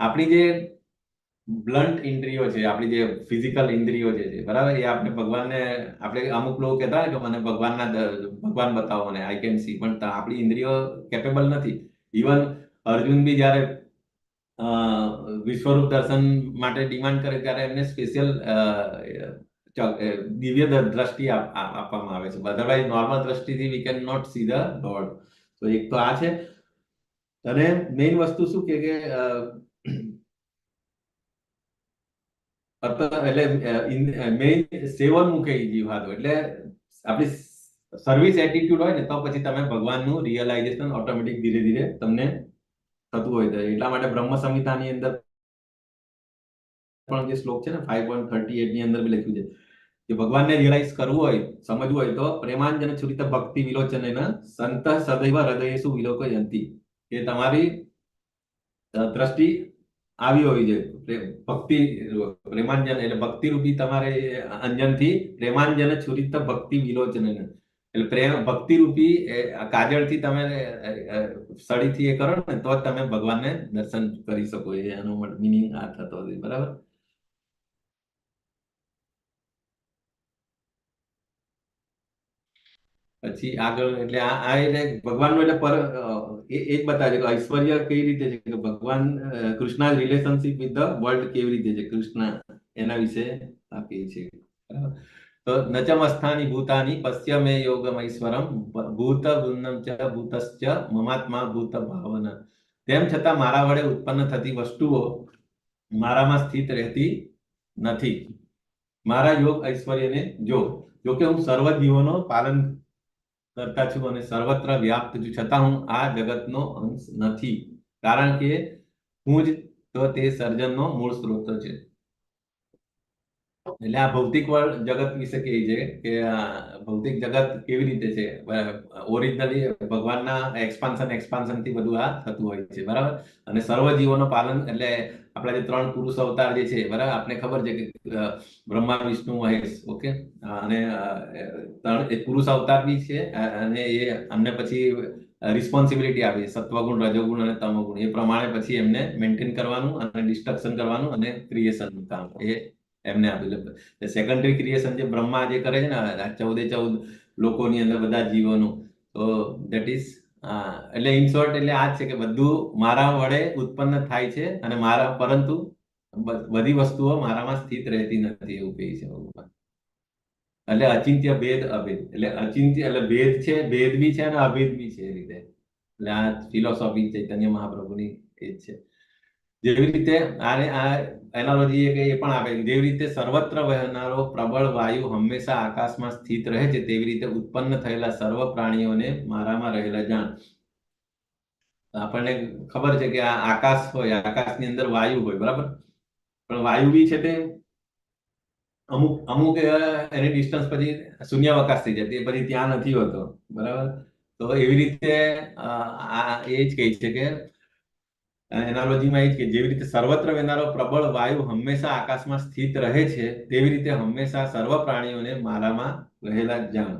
આપણી જે બ્લન્ટ ઇન્દ્રિયો છે, આપણી જે ફિઝિકલ ઇન્દ્રિયો છે, બરાબર, એ આપણે ભગવાનને આપણે અમુક લોકો કહેતા હોય કે મને ભગવાન બતાવો, મને આઈ કેન સી, પણ આપણી ઇન્દ્રિયો કેપેબલ નથી. ઇવન અર્જુન બી જયારે વિશ્વરૂપ દર્શન માટે ડિમાન્ડ કરે ત્યારે એમને સ્પેશિયલ દિવ્ય દ્રષ્ટિ આપવામાં આવે છે. અધરવાઇઝ નોર્મલ દ્રષ્ટિથી we can not see the God. તો એક તો આ છે. અને મેઇન વસ્તુ શું કે એટલે મેઇન સેવોન્મુખે જીવહાદો એટલે આપણી સર્વિસ એટીટ્યુડ હોય ને તો પછી તમે ભગવાનનું રિયલાઇઝેશન ઓટોમેટિક ધીરે ધીરે તમને થતું હોય છે. એટલા માટે બ્રહ્મ સંહિતાની અંદર પણ જે શ્લોક છે ને 5.38 ની અંદર બી લખ્યું છે કે ભગવાનને રિયલાઇઝ કરવું હોય, સમજવું હોય તો પ્રેમાંજન છુરિત ભક્તિ વિલોચન સંત સદૈવ હૃદયેષુ વિલોકયંતિ, કે તમારી દ્રષ્ટિ આવી હોવી જોઈએ ભક્તિ પ્રેમાંજન એટલે ભક્તિ રૂપી તમારે અંજનથી પ્રેમાંજન છુરિત ભક્તિ વિલોચન એટલે પ્રેમ ભક્તિ રૂપી કાજળથી તમે સળીથી એ કરો ને તો તમે ભગવાનને દર્શન કરી શકો. એનો મિનિંગ આ થતો હોય. બરાબર, પછી આગળ એટલે આ એટલે ભગવાનનું એટલે એ જ બતાવે છે કે ઐશ્વર્ય કેવી રીતે છે, કે ભગવાન Krishna relationship with the world કેવી રીતે છે, કૃષ્ણ એના વિશે આપીએ છીએ. તો નચમસ્થાની ભૂતાની પશ્ય મે યોગમ ઐશ્વરમ ભૂત ગુણમ ચ ભૂતશ્ચ મમાત્મા ભૂત ભાવના. તેમ છતાં મારા વડે ઉત્પન્ન થતી વસ્તુઓ મારામાં સ્થિત રહેતી નથી. મારા યોગ ઐશ્વર્યને જો કે હું સર્વ જીવોનો પાલન કરતા છું અને સર્વત્ર વ્યાપ્ત છું, છતાં હું આ જગતનો અંશ નથી, કારણ કે હું જ તો તે સર્જનનો મૂળ સ્ત્રોત છે. એટલે આ ભૌતિક જગત વિશે કહે છે કે ભૌતિક જગત કેવી રીતે છે. ઓરિજિનલી ભગવાનના એક્સપાન્શન થી બધું આ થતું હોય છે. બરાબર, અને સર્વ જીવોનો પાલન એટલે આપણા જે 3 પુરુષ અવતાર જે છે, બરાબર, આપણે ખબર છે કે બ્રહ્મા વિષ્ણુ મહેશ, ઓકે, અને 3 પુરુષ અવતાર બી છે અને એ અમને પછી રિસ્પોન્સિબિલિટી આપી છે સત્વગુણ, રજોગુણ અને તમોગુણ. એ પ્રમાણે પછી એમને મેન્ટેન કરવાનું અને ડિસ્ટ્રક્શન કરવાનું અને ક્રિએશનનું કામ એ એમને આપેલું. સેકન્ડરી ક્રિએશન જે બ્રહ્મા જે કરે છે ને 14 લોકોની અંદર બધા જીવોનું, તો દેટ ઇઝ એટલે ઇન શોર્ટ એટલે આ જ છે કે બધું મારા વડે ઉત્પન્ન થાય છે અને મારા પરંતુ બધી વસ્તુઓ મારામાં સ્થિત રહેતી નથી, એવું કહે છે ભગવાન. એટલે અચિંત્ય ભેદ અભેદ એટલે અચિંત્ય એટલે ભેદ છે, ભેદ બી છે અને અભેદ બી છે. એ રીતે એટલે આ ફિલોસોફી ચૈતન્ય મહાપ્રભુની એ જ છે. જેવી રીતે આ એનાલોજી એ પણ આપે જેવી રીતે સર્વત્ર વહેનારો પ્રબળ વાયુ હંમેશા આકાશમાં સ્થિત રહે છે તેવી રીતે ઉત્પન્ન થયેલા સર્વ પ્રાણીઓને મારામાં રહેલા જાણ. આપણને ખબર છે કે આ આકાશ હોય, આકાશની અંદર વાયુ હોય, બરાબર, પણ વાયુ બી છે તે અમુક અમુક એની ડિસ્ટન્સ પછી શૂન્યાવકાશ થઈ જાય, તે પછી ત્યાં નથી હોતો, બરાબર. તો એવી રીતે એ જ કહે છે કે એનાલોજીમાં એ જ કે જેવી રીતે સર્વત્ર વહેનારો પ્રબળ વાયુ હંમેશા આકાશમાં સ્થિત રહે છે તેવી રીતે હંમેશા સર્વ પ્રાણીઓને મારામાં રહેલા જાણ.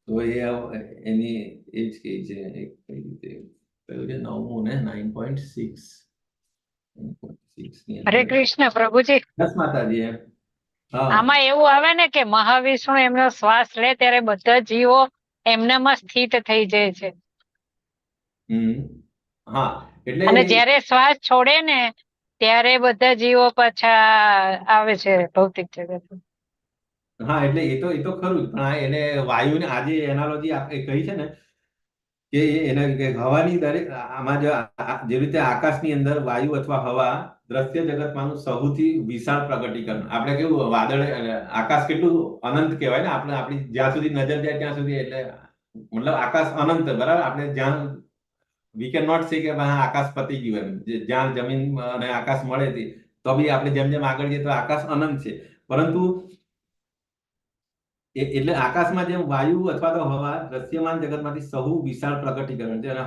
તો એની એ જ કહે છે એક કઈ રીતે કયું છે 9મું ને 9.6 ની હરે અંદર. કૃષ્ણ પ્રભુજી. બસ માતાજી એમ. હા. આમાં એવું આવે ને કે મહાવિષ્ણુ એમનો શ્વાસ લે ત્યારે બધા જીવો એમનામાં સ્થિત થઈ જાય છે, હા, એટલે અને જ્યારે શ્વાસ છોડે ને ત્યારે બધા જીવો પાછા આવે છે ભૌતિક જગત. હા, એટલે એ તો ખરું જ, પણ એને વાયુને આજે એનાલોજી આપણે કહી છે ને કે એને હવાની દરેક આમાં જે રીતે આકાશની અંદર વાયુ અથવા હવા દ્રશ્ય જગતમાંનું સૌથી વિશાળ પ્રગટીકરણ. આપણે કેવું વાદળ આકાશ કેટલું અનંત કહેવાય ને, આપણે આપણી જ્યાં સુધી નજર જાય ત્યાં સુધી, એટલે મતલબ આકાશ અનંત, બરાબર. આપણે જ્યાં વી કેન નોટ સે કે આકાશ પતી ગયું એમ, જ્યાં જમીન અને આકાશ મળે તો બી આપણે જેમ જેમ આગળ જઈએ તો આકાશ અનંત છે. પરંતુ એટલે આકાશમાં જેમ વાયુ અથવા તો હવા દ્રશ્યમાન જગતમાંથી સૌ વિશાળ પ્રગટીકરણ છે, અને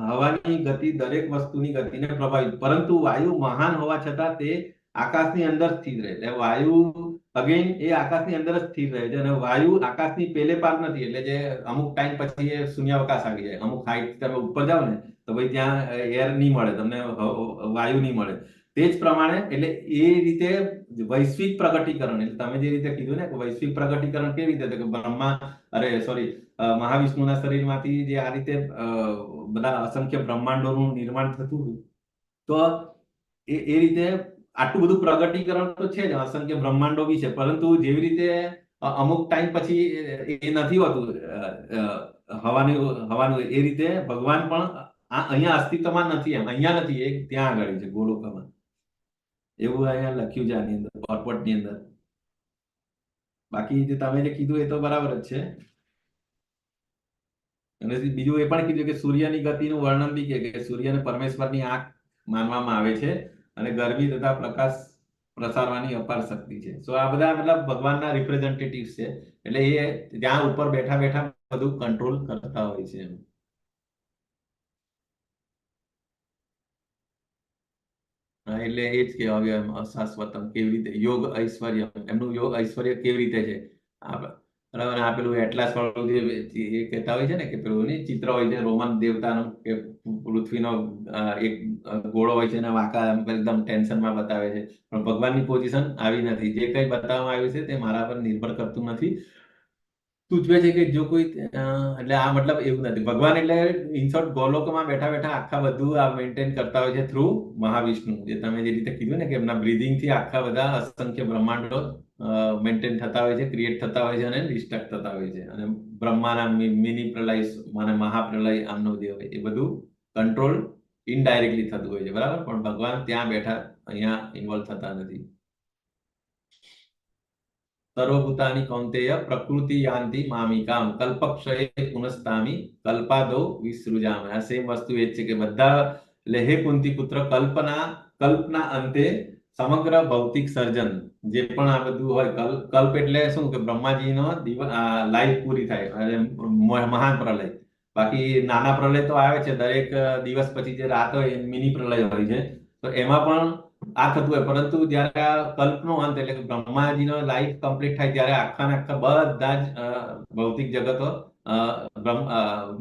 હવાની ગતિ દરેક વસ્તુની ગતિને પ્રભાવિત, પરંતુ વાયુ મહાન હોવા છતાં તે આકાશની અંદર સ્થિર રહે છે. વાયુ અગેન એ આકાશની અંદર જ સ્થિર રહે છે, અને વાયુ આકાશની પેલે પાર નથી, એટલે જે અમુક ટાઈમ પછી એ શૂન્યાવકાશ આવી જાય. અમુક હાઈટ તમે ઉપર જાઓ ને તો ભાઈ ત્યાં એર નહીં મળે તમને, વાયુ નહીં મળે. તે જ પ્રમાણે એટલે એ રીતે વૈશ્વિક પ્રગટીકરણ, એટલે તમે જે રીતે કીધું ને કે વૈશ્વિક પ્રગટીકરણ કેવી રીતે કે મહાવિષ્ણુના શરીરમાંથી જે આ રીતે બધા અસંખ્ય બ્રહ્માંડોનું નિર્માણ થતું હતું, તો એ રીતે આટલું બધું પ્રગટીકરણ તો છે જ, અસંખ્ય બ્રહ્માંડો બી છે, પરંતુ જેવી રીતે અમુક ટાઈમ પછી એ નથી હોતું હવાનું, એ રીતે ભગવાન પણ અહીંયા અસ્તિત્વમાં નથી, એમ અહીંયા નથી, એ ત્યાં આગળ છે ગોલોકમાં. એવું અહીંયા લખ્યું છે આની અંદર, પોર્પટની અંદર. બાકી તમે જે કીધું એ તો બરાબર જ છે. અને બીજું એ પણ કીધું કે સૂર્યની ગતિનું વર્ણન બી કે સૂર્યને પરમેશ્વરની આંખ માનવામાં આવે છે અને ગરમી તથા પ્રકાશ પ્રસારવાની અપાર શક્તિ છે. સો આ બધા મતલબ ભગવાનના રિપ્રેઝેન્ટેટિવ્સ છે, એટલે એ ત્યાં ઉપર બેઠા બેઠા બધું કંટ્રોલ કરતા હોય છે. એટલે એ જ કહેવાય શાશ્વતમ, કેવી રીતે યોગ ઐશ્વર્ય, એમનું યોગ ઐશ્વર્ય કેવી રીતે છે. બરાબર. આ પેલું એટલાસ વાળું જે એ કહેતા હોય છે ને કે પેલું ચિત્ર હોય છે રોમન દેવતાનું, કે પૃથ્વીનો એક ગોળો હોય છે, એના વાંકા એકદમ ટેન્શનમાં બતાવે છે, પણ ભગવાનની પોઝિશન આવી નથી. જે કંઈ બતાવવામાં આવ્યું છે તે મારા પર નિર્ભર કરતું નથી. સૂચવે છે કે જો કોઈ એટલે આ મતલબ એવું નથી, ભગવાન એટલે ઇનશોર્ટ ગોલોકમાં બેઠા બેઠા આખા બધું આ મેન્ટેન કરતા હોય છે થ્રુ મહાવિષ્ણુ. જે તમે જે રીતે કીધું ને કે એમના બ્રીધિંગ થી આખા બધા અસંખ્ય બ્રહ્માંડો મેન્ટેન થતા હોય છે, ક્રિએટ થતા હોય છે અને ડિસ્ટ્રક્ટ થતા હોય છે. અને બ્રહ્માના મિની પ્રલય અને મહાપ્રલય આમનો જે હોય એ બધું કંટ્રોલ ઇનડાયરેક્ટલી થતું હોય છે, બરાબર. પણ ભગવાન ત્યાં બેઠા અહીંયા ઇન્વોલ્વ થતા નથી. સર્વભૂતાની કૌંતેય પ્રકૃતિ યાંતિ મામિકામ કલ્પક્ષયે પુનસ્તામી કલ્પાદો વિસૃજામ. આ સેમ વસ્તુ એ જ છે કે બધા લેહે કુંતી પુત્ર કલ્પના અંતે સમગ્ર ભૌતિક સર્જન જે પણ આ બધું હોય, કલ્પ એટલે શું કે બ્રહ્માજીનો લાઈફ પૂરી થાય, મહાન પ્રલય. બાકી નાના પ્રલય તો આવે છે દરેક દિવસ પછી, જે રાત હોય મિની પ્રલય હોય છે, તો એમાં પણ આ થતું હોય. પરંતુ જયારે આ કલ્પનો અંત એટલે કે બ્રહ્માજીનો લાઈફ કમ્પ્લીટ થાય ત્યારે આખા બધા જ ભૌતિક જગતો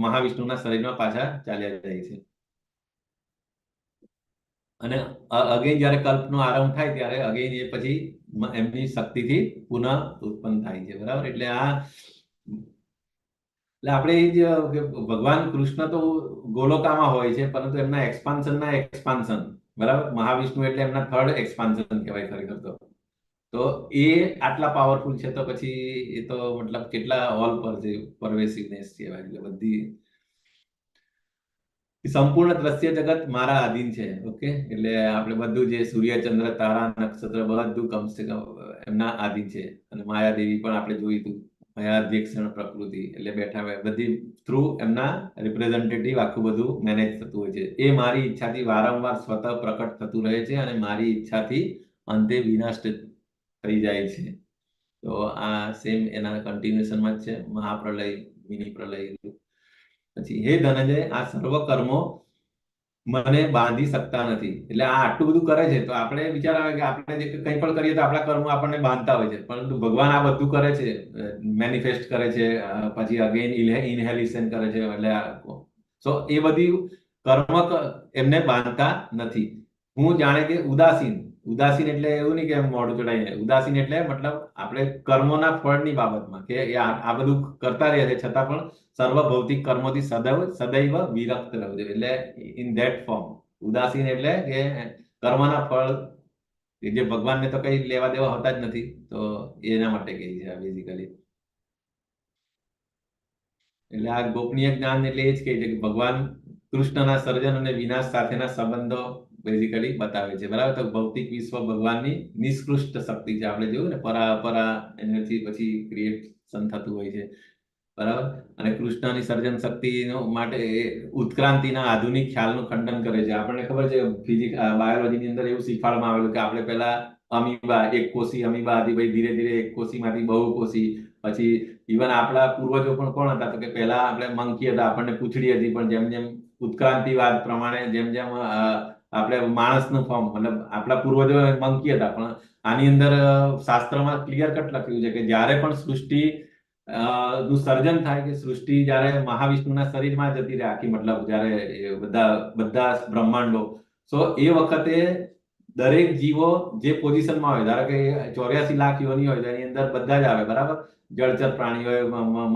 મહાવિષ્ણુના શરીરમાં પાછા ચાલ્યા જાય છે. અને અગેન જયારે કલ્પનો આરંભ થાય ત્યારે અગેન એ પછી એમની શક્તિથી પુનઃ ઉત્પન્ન થાય છે, બરાબર. એટલે આપણે એ જ ભગવાન કૃષ્ણ તો ગોલોકામાં હોય છે, પરંતુ એમના એક્સપાન્શન, બરાબર. મહાવિષ્ણુ એટલે એમના થર્ડ એક્સપાન્શન કહેવાય ખરેખર તો એ આટલા પાવરફુલ છે, તો પછી એ તો મતલબ કેટલા ઓલ પરવેસિવનેસ કહેવાય, એટલે બધી સંપૂર્ણ દ્રશ્ય જગત મારા આધીન છે. ઓકે, એટલે આપણે બધું જે સૂર્ય ચંદ્ર તારા નક્ષત્ર બધું કમસે કમ એમના આધીન છે. અને માયાદેવી પણ આપણે જોયું હતું, માયાધ્યક્ષણ પ્રકૃતિ, એટલે બેઠા બધી થ્રુ એમના રિપ્રેઝેન્ટેટિવ આખું બધું મેનેજ થતું હોય છે. એ મારી ઈચ્છાથી વારંવાર સ્વતઃ પ્રકટ થતું રહે છે અને મારી ઈચ્છાથી અંતે વિનાશ થઈ જાય છે. તો આ સેમ એના કન્ટિન્યુએશનમાં જ છે, મહાપ્રલય, મિની પ્રલય. પછી હે ધનંજય, આ સર્વ કર્મો મને બાંધી શકતા નથી. એટલે આ આટલું બધું કરે છે તો આપણે વિચાર આવે કે આપણે જે કંઈ પણ કરીએ તો આપણા કર્મો આપણને બાંધતા હોય છે, પરંતુ ભગવાન આ બધું કરે છે, મેનિફેસ્ટ કરે છે, પછી અગેન ઇનહેલિશન કરે છે. એટલે સો એ બધી કર્મ એમને બાંધતા નથી. હું જાણે કે ઉદાસીન, ઉદાસીન એટલે એવું નહીં કે મોઢું ચડાઈને, ઉદાસીન એટલે મતલબ આપણે કર્મોના ફળની બાબતમાં કે આ બધું કરતા રહ્યા છે છતાં પણ સર્વ ભૌતિક કર્મોથી સદૈવ વિરક્ત રહેવું જોઈએ. એટલે ઇન ધેટ ફોર્મ ઉદાસીન એટલે કે કર્મના ફળ જે ભગવાનને તો કઈ લેવા દેવા હોતા જ નથી, તો એના માટે કહી છે બેઝિકલી. એટલે આ ગોપનીય જ્ઞાન એટલે એ જ કહે છે કે ભગવાન કૃષ્ણના સર્જન અને વિનાશ સાથેના સંબંધો બેઝિકલી બતાવે છે. બરાબર, તો ભૌતિક વિશ્વ ભગવાનની નિષ્કૃષ્ટ શક્તિ છે. આપણે જોયું ને, પરા અપરા એનર્જી પછી ક્રિએશન થતું હોય છે. બરાબર, અને કૃષ્ણની સર્જન શક્તિ માટે ઉત્ક્રાંતિના આધુનિક ખ્યાલનું ખંડન કરે છે. આપણને ખબર છે ફિઝિક્સ બાયોલોજીની અંદર એવું શીખવાડવામાં આવેલું કે આપણે પહેલા અમીબા, એક કોષી અમીબા હતી, ભાઈ ધીરે ધીરે એક કોષીમાંથી બહુકોષી, પછી ઇવન આપણા પૂર્વજો પણ કોણ હતા તો કે પહેલા આપણે મંકી હતા, આપણને પૂંછડી હતી, પણ જેમ જેમ ઉત્ક્રાંતિવાદ પ્રમાણે જેમ જેમ આપણે માણસનું ફોર્મ, મતલબ આપણા પૂર્વજો મંકી હતા, પણ આની અંદર શાસ્ત્રમાં ક્લિયર કટ લખ્યું છે કે જ્યારે પણ સૃષ્ટિ નું સર્જન થાય, કે સૃષ્ટિ જ્યારે મહાવિષ્ણુના શરીરમાં જતી રહે આખી, મતલબ જ્યારે બધા બ્રહ્માંડો, સો એ વખતે દરેક જીવો જે પોઝિશનમાં હોય, ધારો કે 84 લાખ યોની હોય તો એની અંદર બધા જ આવે. બરાબર, જળચર પ્રાણી હોય,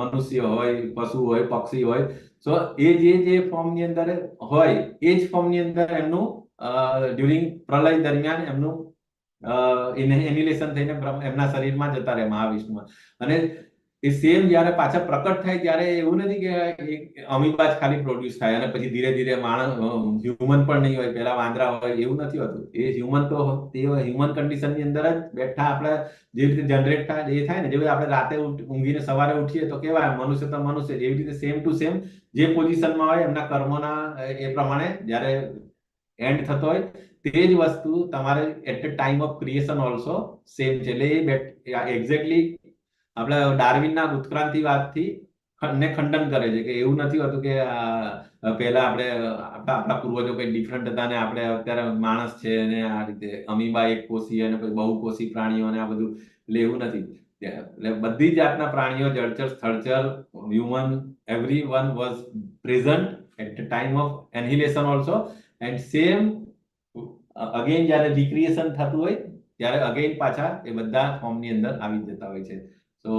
મનુષ્ય હોય, પશુ હોય, પક્ષી હોય, સો એ જે ફોર્મની અંદર હોય એ જ ફોર્મની અંદર એમનું ડ્યુરિંગ પ્રલય દરમિયાન એમનું એનિલેશન થઈને એમના શરીરમાં જતા રહે મહાવિષ્ણુમાં. અને એ સેમ જ્યારે પાછા પ્રકટ થાય ત્યારે એવું નથી કે અમીબા જ ખાલી પ્રોડ્યુસ થાય અને પછી ધીરે ધીરે માણસ હ્યુમન પણ નહીં હોય, પહેલા વાંદરા હોય, એવું નથી હોતું. એ હ્યુમન તો તે હ્યુમન કન્ડિશનની અંદર જ બેઠા આપણે જે રીતે જનરેટ થાય એ થાય ને. જેવી આપણે રાતે ઊંઘીને સવારે ઉઠીએ તો કેવા મનુષ્ય તો મનુષ્ય, એવી રીતે સેમ ટુ સેમ જે પોઝિશનમાં હોય એમના કર્મોના એ પ્રમાણે જ્યારે એન્ડ થતો હોય તે જ વસ્તુ તમારે at the time of creation also same છે. એટલે એ એક્ઝેક્ટલી આપણા ડાર્વિનના ઉત્ક્રાંતિવાદથી ને ખંડન કરે છે કે એવું નથી હોતું કે પહેલા આપણે આપણા પૂર્વજો કઈ ડિફરન્ટ હતા ને આપણે અત્યારે માણસ છે ને આ રીતે અમીબા એક કોષી અને પછી બહુકોષી પ્રાણીઓ અને આ બધું. એટલે એવું નથી. એટલે બધી જાતના પ્રાણીઓ, જળચર, સ્થળચર, human, every one was present at the time of annihilation also. And same again જ્યારે રિક્રિએશન થતું હોય ત્યારે અગેન પાછા એ બધા ફોર્મની અંદર આવી જતા હોય છે. તો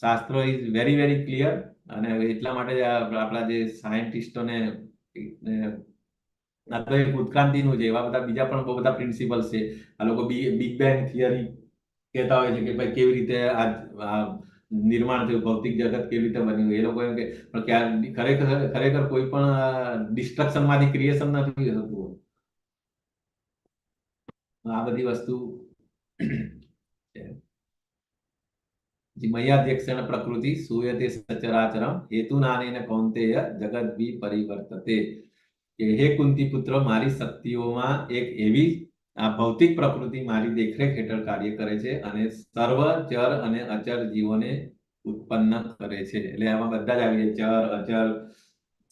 શાસ્ત્ર ઇઝ વેરી વેરી ક્લિયર. અને એટલા માટે આપણા જે સાયન્ટિસ્ટોને આ તો એક ઉત્ક્રાંતિનું છે, એવા બધા બીજા પણ બહુ બધા પ્રિન્સિપલ્સ છે. આ લોકો બિગ બેંગ થિયરી કહેતા હોય છે કે ભાઈ કેવી રીતે આ નિર્માણ થયું, ભૌતિક જગત કેવી રીતે બન્યું. એ લોકો એમ કે પણ ખરેખર કોઈ પણ ડિસ્ટ્રક્શન માંથી ક્રિએશન નથી થતું. આ બધી વસ્તુ મયાધ્યક્ષણ પ્રકૃતિ સૂયતે સચરાચરમ હેતુનાનેન કૌંતેય જગદ્વી પરિવર્તતે. હે કુંતી પુત્ર, મારી શક્તિઓમાં એક એવી આ ભૌતિક પ્રકૃતિ મારી દેખરેખ હેઠળ કાર્ય કરે છે અને સર્વ ચર અને અચર જીવોને ઉત્પન્ન કરે છે. એટલે આમાં બધા જ આવી જાય, ચર, અચર,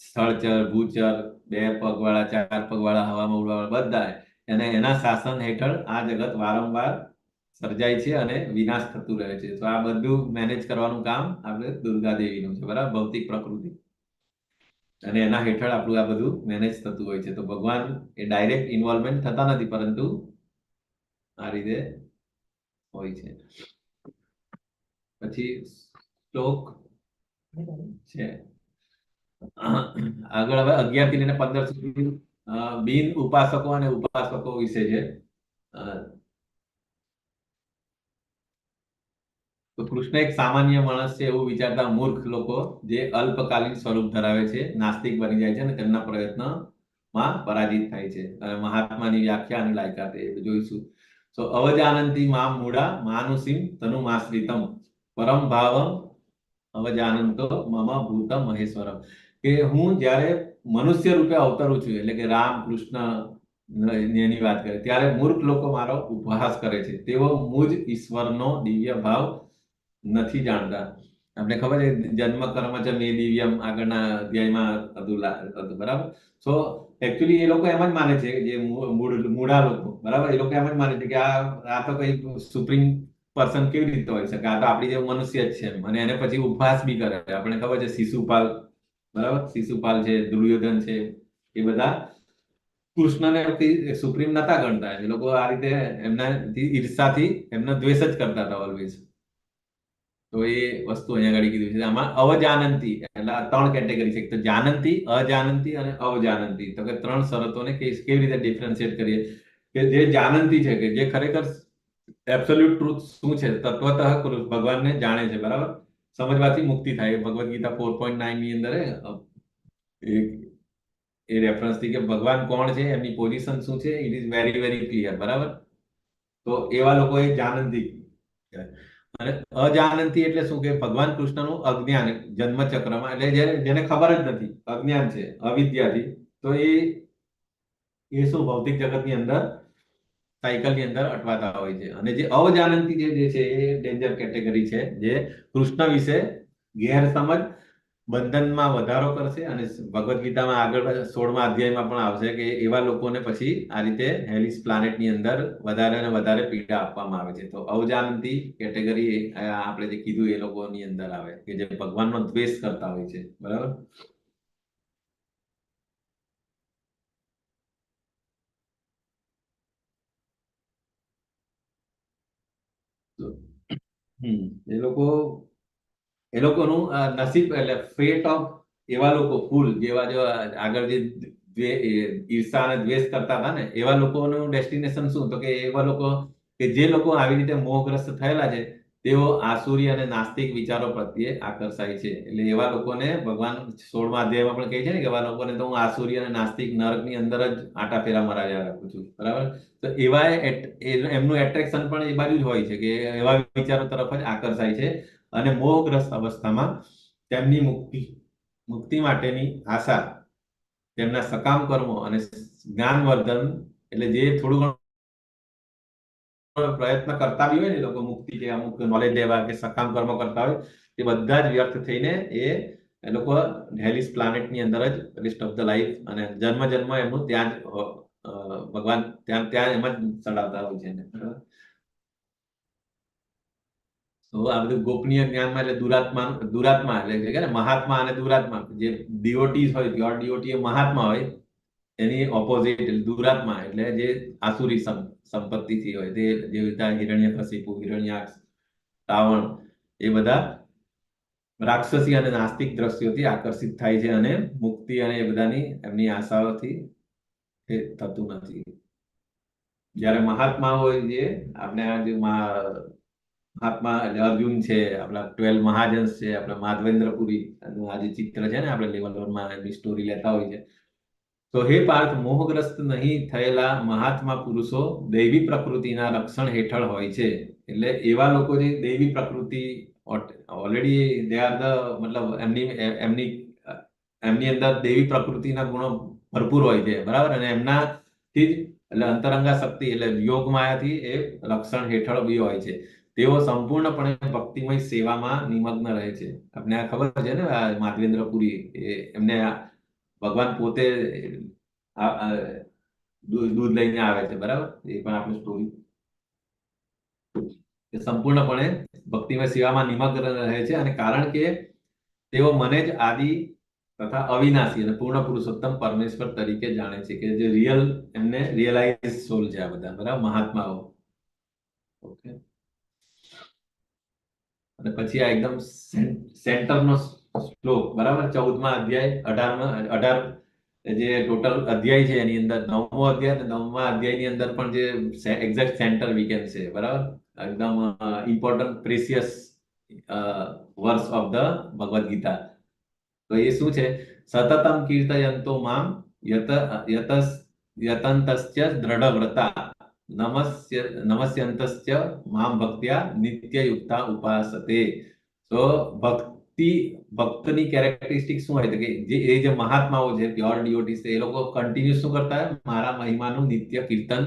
સ્થળચર, ભૂચર, 2 પગવાળા, 4 પગવાળા, હવામાં ઉડવાવાળા, બધા. અને એના શાસન હેઠળ આ જગત વારંવાર સર્જાય છે અને વિનાશ થતું રહે છે. તો આ બધું મેનેજ કરવાનું કામ આપણે દુર્ગા દેવીનું છે. બરાબર, ભૌતિક પ્રકૃતિ, અને એના હેઠળ આપણું આ બધું મેનેજ થતું હોય છે. તો ભગવાન એ ડાયરેક્ટ ઇન્વોલ્વમેન્ટ થતા નથી, પરંતુ આ રીતે હોય છે. પછી શ્લોક છે આગળ, હવે 11 થી લઈને 15 સુધી બિન ઉપાસકો અને ઉપાસકો વિશે છે. તો કૃષ્ણ એક સામાન્ય માણસ છે એવું વિચારતા મૂર્ખ લોકો જે અલ્પકાલીન સ્વરૂપ ધરાવે છે નાસ્તિક બની જાય છે અને તેમના પ્રયત્નમાં પરાજિત થાય છે. અને મહાત્માની વ્યાખ્યા અને લાયકાત એ જોઈશું. તો અવજાનંતી મામ મૂઢા માનુષીમ તનુમાશ્રિતમ પરમ ભાવમ અવજાનંતો મમ ભૂત મહેશ્વરમ. કે હું જ્યારે મનુષ્ય રૂપે અવતરું છું, એટલે કે રામ કૃષ્ણ એની વાત કરે, ત્યારે મૂર્ખ લોકો મારો ઉપહાસ કરે છે. તેઓ મુજ ઈશ્વરનો દિવ્ય ભાવ નથી જાણતા. આપણે ખબર છે જન્મ કર્મ ચ મે દિવ્યમ આગળના અધ્યાયમાં હતું બરાબર. સો એકચ્યુઅલી એ લોકો એમ જ માને છે, જે મૂળા લોકો બરાબર, એ લોકો એમ જ માને છે કે આ તો કઈ સુપ્રીમ પર્સન કેવી રીતે હોય શકે, આ તો આપણી જે મનુષ્ય જ છે. અને એને પછી ઉપહાસ બી કરે. આપણે ખબર છે શિશુપાલ, બરાબર, શિશુપાલ છે, દુર્યોધન છે, એ બધા કૃષ્ણને સુપ્રીમ નતા ગણતા. એ લોકો આ રીતે એમનાથી ઈર્ષાથી એમનો દ્વેષ જ કરતા હતા ઓલવેઝ. તો એ વસ્તુ અહીંયા આગળ કીધું છે. આમાં અવજાનંતી એટલે 3 કેટેગરી છે. તો જાનંતી, અજાનંતી અને અવજાનંતી. તો કે 3 શરતોને કેવી રીતે ડિફરન્શિએટ કરીએ. કે જે જાનંતી છે, કે જે ખરેખર એબ્સોલ્યુટ ટ્રુથ શું છે, તત્વતઃ ભગવાનને જાણે છે, બરાબર, સમજવાથી મુક્તિ થાય. ભગવદ ગીતા 4.9 ની અંદર એ રેફરન્સ થી કે ભગવાન કોણ છે, એમની પોઝિશન શું છે, it is very very clear, બરાબર. તો એવા લોકો એ જાનંતી. અને અજાનંતી એટલે શું, કે ભગવાન કૃષ્ણનું અજ્ઞાન જન્મ ચક્રમાં, એટલે જેને ખબર જ નથી, અજ્ઞાન છે, અવિદ્યાથી. તો એ શું ભૌતિક જગતની અંદર સાયકલની અંદર અટવાતા હોય છે. અને જે અવજાનંતી જે છે એ ડેન્જર કેટેગરી છે, જે કૃષ્ણ વિશે ગેરસમજ બંધનમાં વધારો કરશે. અને ભગવદ ગીતામાં આગળ 16મા અધ્યાયમાં પણ આવશે કે એવા લોકોને પછી આ રીતે હેલિસ પ્લાનેટની અંદર વધારે અને વધારે પીડા આપવામાં આવે છે. તો અવજાનંતી કેટેગરી આપણે જે કીધું એ લોકોની અંદર આવે, કે જે ભગવાનનો દ્વેષ કરતા હોય છે, બરાબર. એ લોકોનું નસીબ એટલે ફેટ ઓફ એવા લોકો ફૂલ જેવા જો આગળ જે ઈર્ષા અને દ્વેષ કરતા હતા ને, એવા લોકોનું ડેસ્ટિનેશન શું, તો કે એવા લોકો કે જે લોકો આવી રીતે મોહગ્રસ્ત થયેલા છે, તેઓ આસુરી અને નાસ્તિક વિચારો પ્રત્યે આકર્ષાય છે. એટલે એવા લોકોને ભગવાન 16મા અધ્યાયમાં પણ કહે છે ને કે એવા લોકોને તો હું આસુરી અને નાસ્તિક નરકની અંદર જ આટા ફેરા મરાવ્યા રાખું છું, બરાબર. તો એવા એમનું એટ્રેક્શન પણ એ બાજુ જ હોય છે, કે એવા વિચારો તરફ જ આકર્ષાય છે. અને મોહગ્રસ્ત અવસ્થામાં તેમની મુક્તિ માટેની આશા તેમના સકામ કર્મો અને જ્ઞાનવર્ધન, એટલે જે થોડું ઘણું પ્રયત્ન કરતા બી હોય ને લોકો મુક્તિ કે અમુક નોલેજ લેવા કે સકામ કર્મો કરતા હોય, તે બધા જ વ્યર્થ થઈને એ લોકો હેલિસ પ્લાનેટની અંદર જ રેસ્ટ ઓફ ધ લાઈફ અને જન્મ એમનું ત્યાં જ ભગવાન ત્યાં એમ જ ચડાવતા હોય છે. તો આ બધું ગોપનીય જ્ઞાનમાં એટલે દુરાત્મા એટલે કે મહાત્મા અને દુરાત્મા, જે ડિવોટીઝ હોય, પ્યોર ડિવોટી મહાત્મા હોય, એની ઓપોઝિટ દુરાત્મા એટલે જે આસુરી સંપત્તિથી હોય, તે જે રીતે હિરણ્યકશિપુ, હિરણ્યાક્ષ, રાવણ, એ બધા રાક્ષસી અને નાસ્તિક દ્રશ્યોથી આકર્ષિત થાય છે. અને મુક્તિ અને એ બધાની એમની આશાઓથી એ થતું નથી. જ્યારે મહાત્મા હોય, જે આપણે આ જે મહાત્મા એટલે અર્જુન છે, આપણા 12 મહાજન્સ છે, આપણા માધવેન્દ્રપુરી આ જે ચિત્ર છે ને, આપણે લેવલ 1માં એની સ્ટોરી લેતા હોય છે. તો હે પાર્થ, મોહગ્રસ્ત નહીં થયેલા મહાત્મા પુરુષો દૈવી પ્રકૃતિના રક્ષણ હેઠળ હોય છે. એટલે એવા લોકો જે દૈવી પ્રકૃતિ ઓલરેડી દે આર ધ મતલબ એમની અંદર દૈવી પ્રકૃતિના ગુણો ભરપૂર હોય છે, બરાબર. અને એમનાથી જ એટલે અંતરંગા શક્તિ એટલે યોગ માયાથી એ રક્ષણ હેઠળ બી હોય છે. તેઓ સંપૂર્ણપણે ભક્તિમય સેવામાં નિમગ્ન રહે છે. આપણે આ ખબર છે ને, માધવેન્દ્રપુરી એમને ભગવાન પોતે દૂધ લઈને આવે છે, બરાબર. એ પણ આપણી સ્ટોરી સંપૂર્ણપણે ભક્તિમય સેવામાં નિમગ્ન રહે છે. અને કારણ કે તેઓ મને જ આદિ તથા અવિનાશી અને પૂર્ણ પુરુષોત્તમ પરમેશ્વર તરીકે જાણે છે, કે જે રિયલ એમને રિયલાઇઝ સોલ છે આ બધા, બરાબર, મહાત્માઓ. ઓકે. અને પછી આ એકદમ સેન્ટરનો શ્લોક, બરાબર, 14મા અધ્યાય 18 જે ટોટલ અધ્યાય છે એની અંદર 9મો અધ્યાય અને 9મા અધ્યાયની અંદર પણ જે exact centre we can say, બરાબર, એકદમ important precious verse of the Bhagavad Gita. તો એ શું છે? સતતમ કીર્તયંતો મામ યતસ યતંતસ્ય દ્રઢવ્રતા નમસ્યંતસ્ય મામ ભક્ત્યા નિત્યયુક્તા ઉપાસતે. તો ભક્તની કેરેક્ટરિસ્ટિક શું હોય? કે જે મહાત્માઓ છે, પ્યોર ડિવોટીઝ છે, એ લોકો કન્ટિન્યુ શું કરતા હોય? મારા મહિમાનું નિત્ય કીર્તન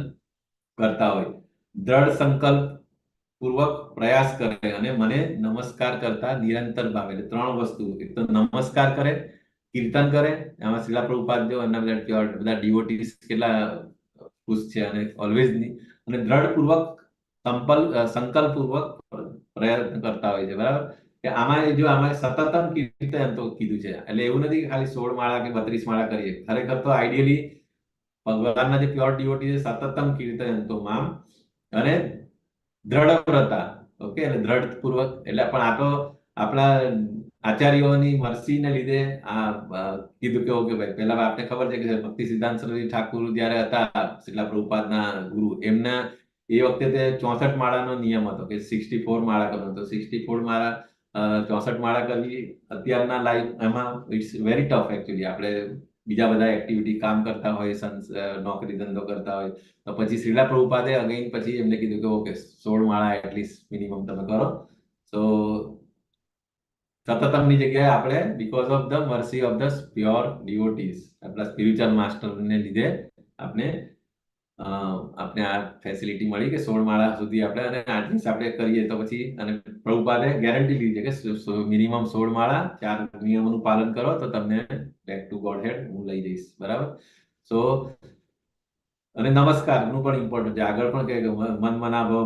કરતા હોય, દ્રઢ સંકલ્પ પૂર્વક પ્રયાસ કરે અને મને નમસ્કાર કરતા નિરંતર ભાવે. એટલે ત્રણ વસ્તુ: એક તો નમસ્કાર કરે, કીર્તન કરે. આમાં શ્રીલા પ્રભુપાદ જો અને બધા ડિવોટીઝ કેટલા ખુશ છે, અને ઓલવેઝ અને દ્રઢ પૂર્વક સંકલ્પ પૂર્વક પ્રયત્ન કરતા હોય છે. બરાબર? કે આમાં સતતમ કીર્તન તો કીધું છે. એટલે એવું નથી કે ખાલી 16 માળા કે 32 માળા કરીએ. ખરેખર તો આઈડિયલી ભગવાનના જે પ્યોર ડિવોટી છે, સતતમ કીર્તન તો મામ અને દ્રઢવ્રતા. ઓકે, એટલે દ્રઢ પૂર્વક. એટલે પણ આ તો આપણા આચાર્યોની મરસીને લીધે આ કીધું કે ઓકે ભાઈ, પહેલા આપને ખબર છે કે ભક્તિ સિદ્ધાંત સરસ્વતી ઠાકુર જયારે હતા શ્રીલા પ્રભુપાદના ગુરુ, એમના એ વખતે તે 64 માળાનો નિયમ હતો કે 64 માળા કરવાનો. તો 64 માળા 64 માળા કરવી અત્યારના લાઈફ એમાં ઇટ્સ વેરી ટફ એકચ્યુઅલી. આપણે બીજા બધા એક્ટિવિટી કામ કરતા હોય, નોકરી ધંધો કરતા હોય, તો પછી શ્રીલા પ્રભુપાદે અગેન પછી એમને કીધું કે ઓકે 16 માળા એટલીસ્ટ મિનિમમ તમે કરો. સો સતતમની જગ્યાએ આપણે because of the mercy of the pure devotees, આપણા સ્પિરિચ્યુઅલ માસ્ટરને લીધે આપણે આ ફેસિલિટી મળી કે 16 માળા સુધી આપણે, અને આટલીસ્ટ આપણે કરીએ તો પછી. અને પ્રભુપાદે ગેરંટી લીધી છે કે મિનિમમ 16 માળા, 4 નિયમોનું પાલન કરો તો તમને બેક ટુ ગોડ હેડ હું લઈ જઈશ. બરાબર? સો અને નમસ્કારનું પણ ઇમ્પોર્ટન્ટ છે. આગળ પણ કહે કે મન મનાભવ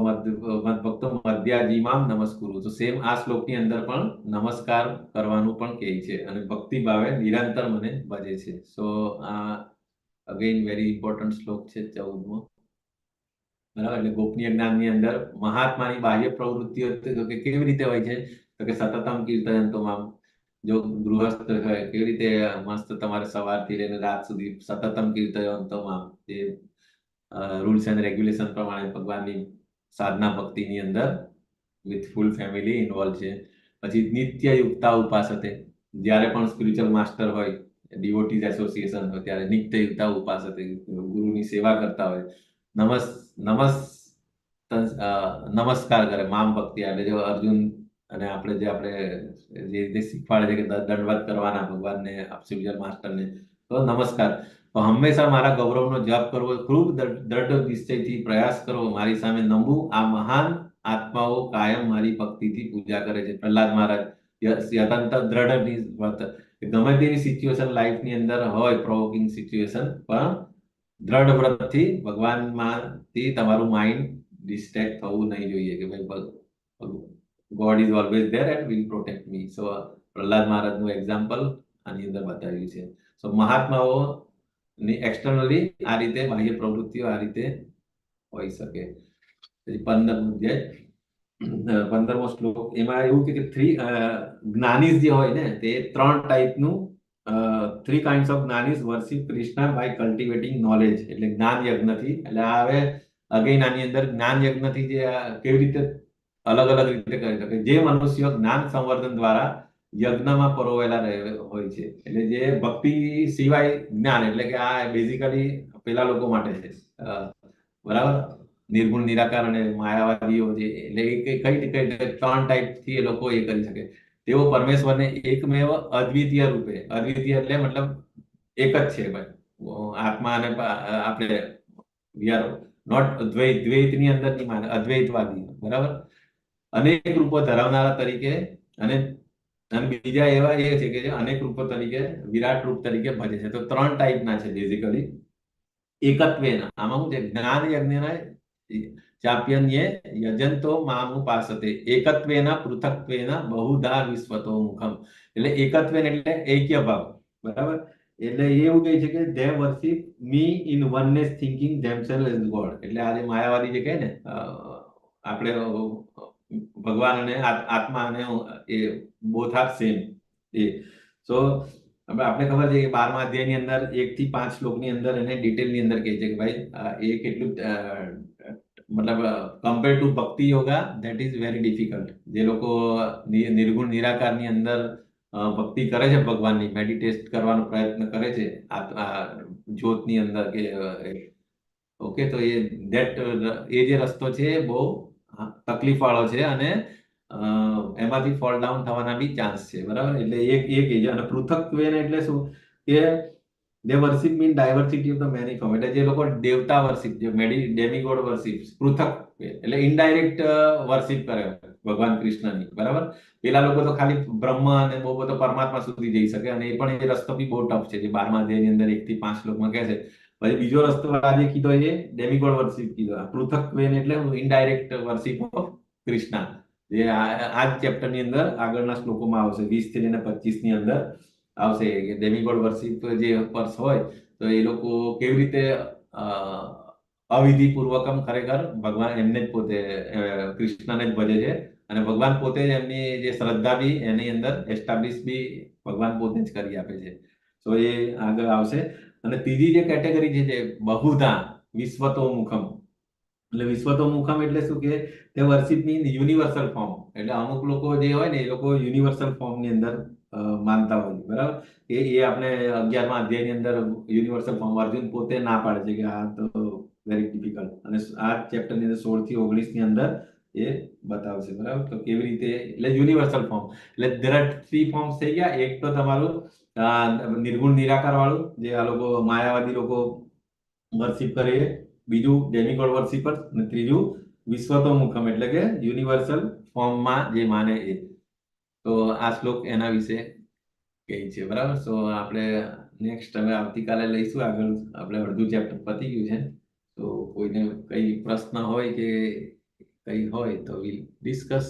મદભક્તો મધ્યાજીમામ નમસ્કુરુ. તો સેમ આ શ્લોકની અંદર પણ નમસ્કાર કરવાનું પણ કહે છે, અને ભક્તિ ભાવે નિરંતર મને ભજે છે. સો આ અગેન વેરી ઇમ્પોર્ટન્ટ શ્લોક છે, 14મો. બરાબર? એટલે ગોપનીય જ્ઞાનની અંદર મહાત્માની બાહ્ય પ્રવૃત્તિઓ કેવી રીતે હોય છે? તો કે સતતમ કીર્તન તો આમ, જો ગૃહસ્થ હોય કેવી રીતે મસ્ત તમારે સવારથી લઈને રાત સુધી સતતમ કીર્તન તો આમ, જે રૂલ્સ એન્ડ રેગ્યુલેશન પ્રમાણે ભગવાનની સાધના ભક્તિની અંદર વિથ ફૂલ ફેમિલી ઇન્વોલ્વ છે. પછી નિત્ય યુક્તા ઉપાસતે. જ્યારે પણ સ્પિરિચ્યુઅલ માસ્ટર હોય, ડિવોટીઝ એસોસિએશન હોય, ત્યારે નિત્ય યુક્તા ઉપાસતે, ગુરુની સેવા કરતા હોય. નમસ્કાર કરે મામ ભક્તિ. એટલે જો અર્જુન અને આપણે જે રીતે શીખવાડે છે કે દંડવત કરવાના ભગવાનને, સ્પિરિચ્યુઅલ માસ્ટરને, તો નમસ્કાર. તો હંમેશા મારા ગૌરવનો જપ કરવો, ખૂબ દ્રઢ નિશ્ચયથી પ્રયાસ કરવો, મારી સામે નમવું. આ મહાન આત્માઓ કાયમ મારી ભક્તિથી પૂજા કરે છે. પ્રહલાદ મહારાજ યતંત દ્રઢ ગમે તેવી સિચ્યુએશન લાઈફની અંદર હોય, પ્રોવોકિંગ સિચ્યુએશન, પણ દ્રઢ વ્રતથી ભગવાનમાંથી તમારું માઇન્ડ ડિસ્ટ્રેક્ટ થવું નહીં જોઈએ. કે ભાઈ God is always there and will protect me. So Prahlad મહારાજનું એક્ઝામ્પલ આની અંદર બતાવ્યું છે. સો મહાત્માઓ એક્સટર્નલી આ રીતે બાહ્ય પ્રવૃત્તિઓ આ રીતે હોઈ શકે. 15મો શ્લોક, એમાં એવું કે જ્ઞાનીઝ જે હોય ને, તે 3 ટાઈપનું 3 kinds of જ્ઞાનીઝ worship Krishna by cultivating knowledge. એટલે જ્ઞાન યજ્ઞથી. એટલે આ હવે અગેન આની અંદર જ્ઞાન યજ્ઞથી જે કેવી રીતે અલગ અલગ રીતે કરી શકે. જે મનુષ્યો જ્ઞાન સંવર્ધન દ્વારા યજ્ઞમાં પરોવેલા હોય છે. એટલે જે ભક્તિ સિવાય જ્ઞાન, એટલે કે આ બેઝિકલી પેલા લોકો માટે છે. બરાબર? નિર્ગુણ, નિરાકાર અને માયાવાદીઓ જે, એટલે કઈ 3 ટાઈપથી એ લોકો એ કરી શકે. તેઓ પરમેશ્વરને એકમેવ અદ્વિતીય રૂપે, અદ્વિતીય એટલે મતલબ એક જ છે ભાઈ આત્મા, અને આપણે વી આર નોટ દ્વૈતની અંદર નહીં માને, અદ્વૈતવાદી. બરાબર? અનેક રૂપો ધરાવનારા તરીકે, અને બીજા એવા એ છે કે જે અનેક રૂપો તરીકે, વિરાટ રૂપ તરીકે ભજે છે. તો 3 ટાઈપના છે બેઝિકલી. એકત્વેના, આમાં શું છે? જ્ઞાન યજ્ઞના ચાપ્યન્યે યજંતો મામુપાસતે એકત્વેના પૃથક્ત્વેના બહુધા વિશ્વતો મુખમ. એટલે એકત્વેન એટલે એક્ય ભાવ. બરાબર? એટલે એ એવું કહે છે કે they worship me in oneness thinking themselves as God. એટલે આ જે માયાવાદી જે કહે ને, આપણે ભગવાન અને આત્મા અને એ બોથ આર સેમ. સો આપણે ખબર છે કે 12મા અધ્યાયની અંદર 1 થી 5 શ્લોકની અંદર એને ડિટેલની અંદર કહે છે કે ભાઈ એ કેટલું મતલબ કમ્પેર ટુ ભક્તિ yoga that is very difficult. જે લોકો નિર્ગુણ નિરાકારની અંદર ભક્તિ કરે છે, ભગવાનની મેડિટેટ કરવાનો પ્રયત્ન કરે છે આ જ્યોતની અંદર કે ઓકે, તો એ જે રસ્તો છે એ બહુ તકલીફ વાળો છે અને એમાંથી ફોલ ડાઉન થવાના બી ચાન્સ છે, બરાબર. એટલે એક અને પૃથક્ત્વેન એટલે શું કે જે worship mean diversity of the many form, એટલે જે લોકો દેવતા વર્શિપ, જે ડેમિગોડ વર્શિપ, પૃથક એટલે ઇનડાયરેક્ટ વર્શિપ કરે ભગવાન કૃષ્ણની, બરાબર. પેલા લોકો તો ખાલી બ્રહ્મ અને બહુ બધો પરમાત્મા સુધી જઈ શકે, અને એ પણ એ રસ્તો બી બહુ ટફ છે, જે 12મા અધ્યાયની અંદર 1 થી 5 શ્લોકમાં કહે છે. પછી બીજો રસ્તો આજે કીધો એ ડેમિગોડ વર્શિપ કીધો. પૃથક વેન એટલે ઇનડાયરેક્ટ વર્શિપ ઓફ કૃષ્ણ, જે આ જ ચેપ્ટરની અંદર આગળના શ્લોકોમાં આવશે, 20 થી લઈને 25 ની અંદર આવશે કે ડેમિગોડ વર્શિપ જે પર્સ હોય તો એ લોકો કેવી રીતે અવિધિપૂર્વકમ ખરેખર ભગવાન એમને જ પોતે કૃષ્ણને જ ભજે છે, અને ભગવાન પોતે જ એમની જે શ્રદ્ધા બી એની અંદર એસ્ટાબ્લિશ બી ભગવાન પોતે જ કરી આપે છે. તો એ આગળ આવશે. અને ત્રીજી જે કેટેગરી છે જે બહુધા વિશ્વતોમુખમ, એટલે વિશ્વતોમુખમ એટલે શું કે તે વર્શિપની યુનિવર્સલ ફોર્મ, એટલે અમુક લોકો જે હોય ને એ લોકો યુનિવર્સલ ફોર્મની અંદર માનતા હોય છે, બરાબર. એ આપણે 11મા અધ્યાયની અંદર યુનિવર્સલ ફોર્મ અર્જુન પોતે ના પાડે છે કે આ તો વેરી ડિફિકલ્ટ, અને આ ચેપ્ટરની અંદર 16 થી 19 ની અંદર એ બતાવશે, બરાબર. તો કેવી રીતે, એટલે યુનિવર્સલ ફોર્મ, એટલે there are 3 ફોર્મ્સ થઈ ગયા. એક તો તમારું નિર્ગુણ નિરાકાર વાળું, જે આ લોકો માયાવાદી લોકો વર્શિપ કરે, બીજું ડેમિગોડ વર્શિપર, અને ત્રીજું વિશ્વતોમુખમ એટલે કે યુનિવર્સલ ફોર્મમાં જે માને એ. તો આ શ્લોક એના વિશે કહે છે, બરાબર. સો આપણે નેક્સ્ટ હવે આવતીકાલે લઈશું આગળ. આપણે અડધું ચેપ્ટર પતી ગયું છે, તો કોઈને કઈ પ્રશ્ન હોય કે કઈ હોય તો વિલ ડિસ્કસ.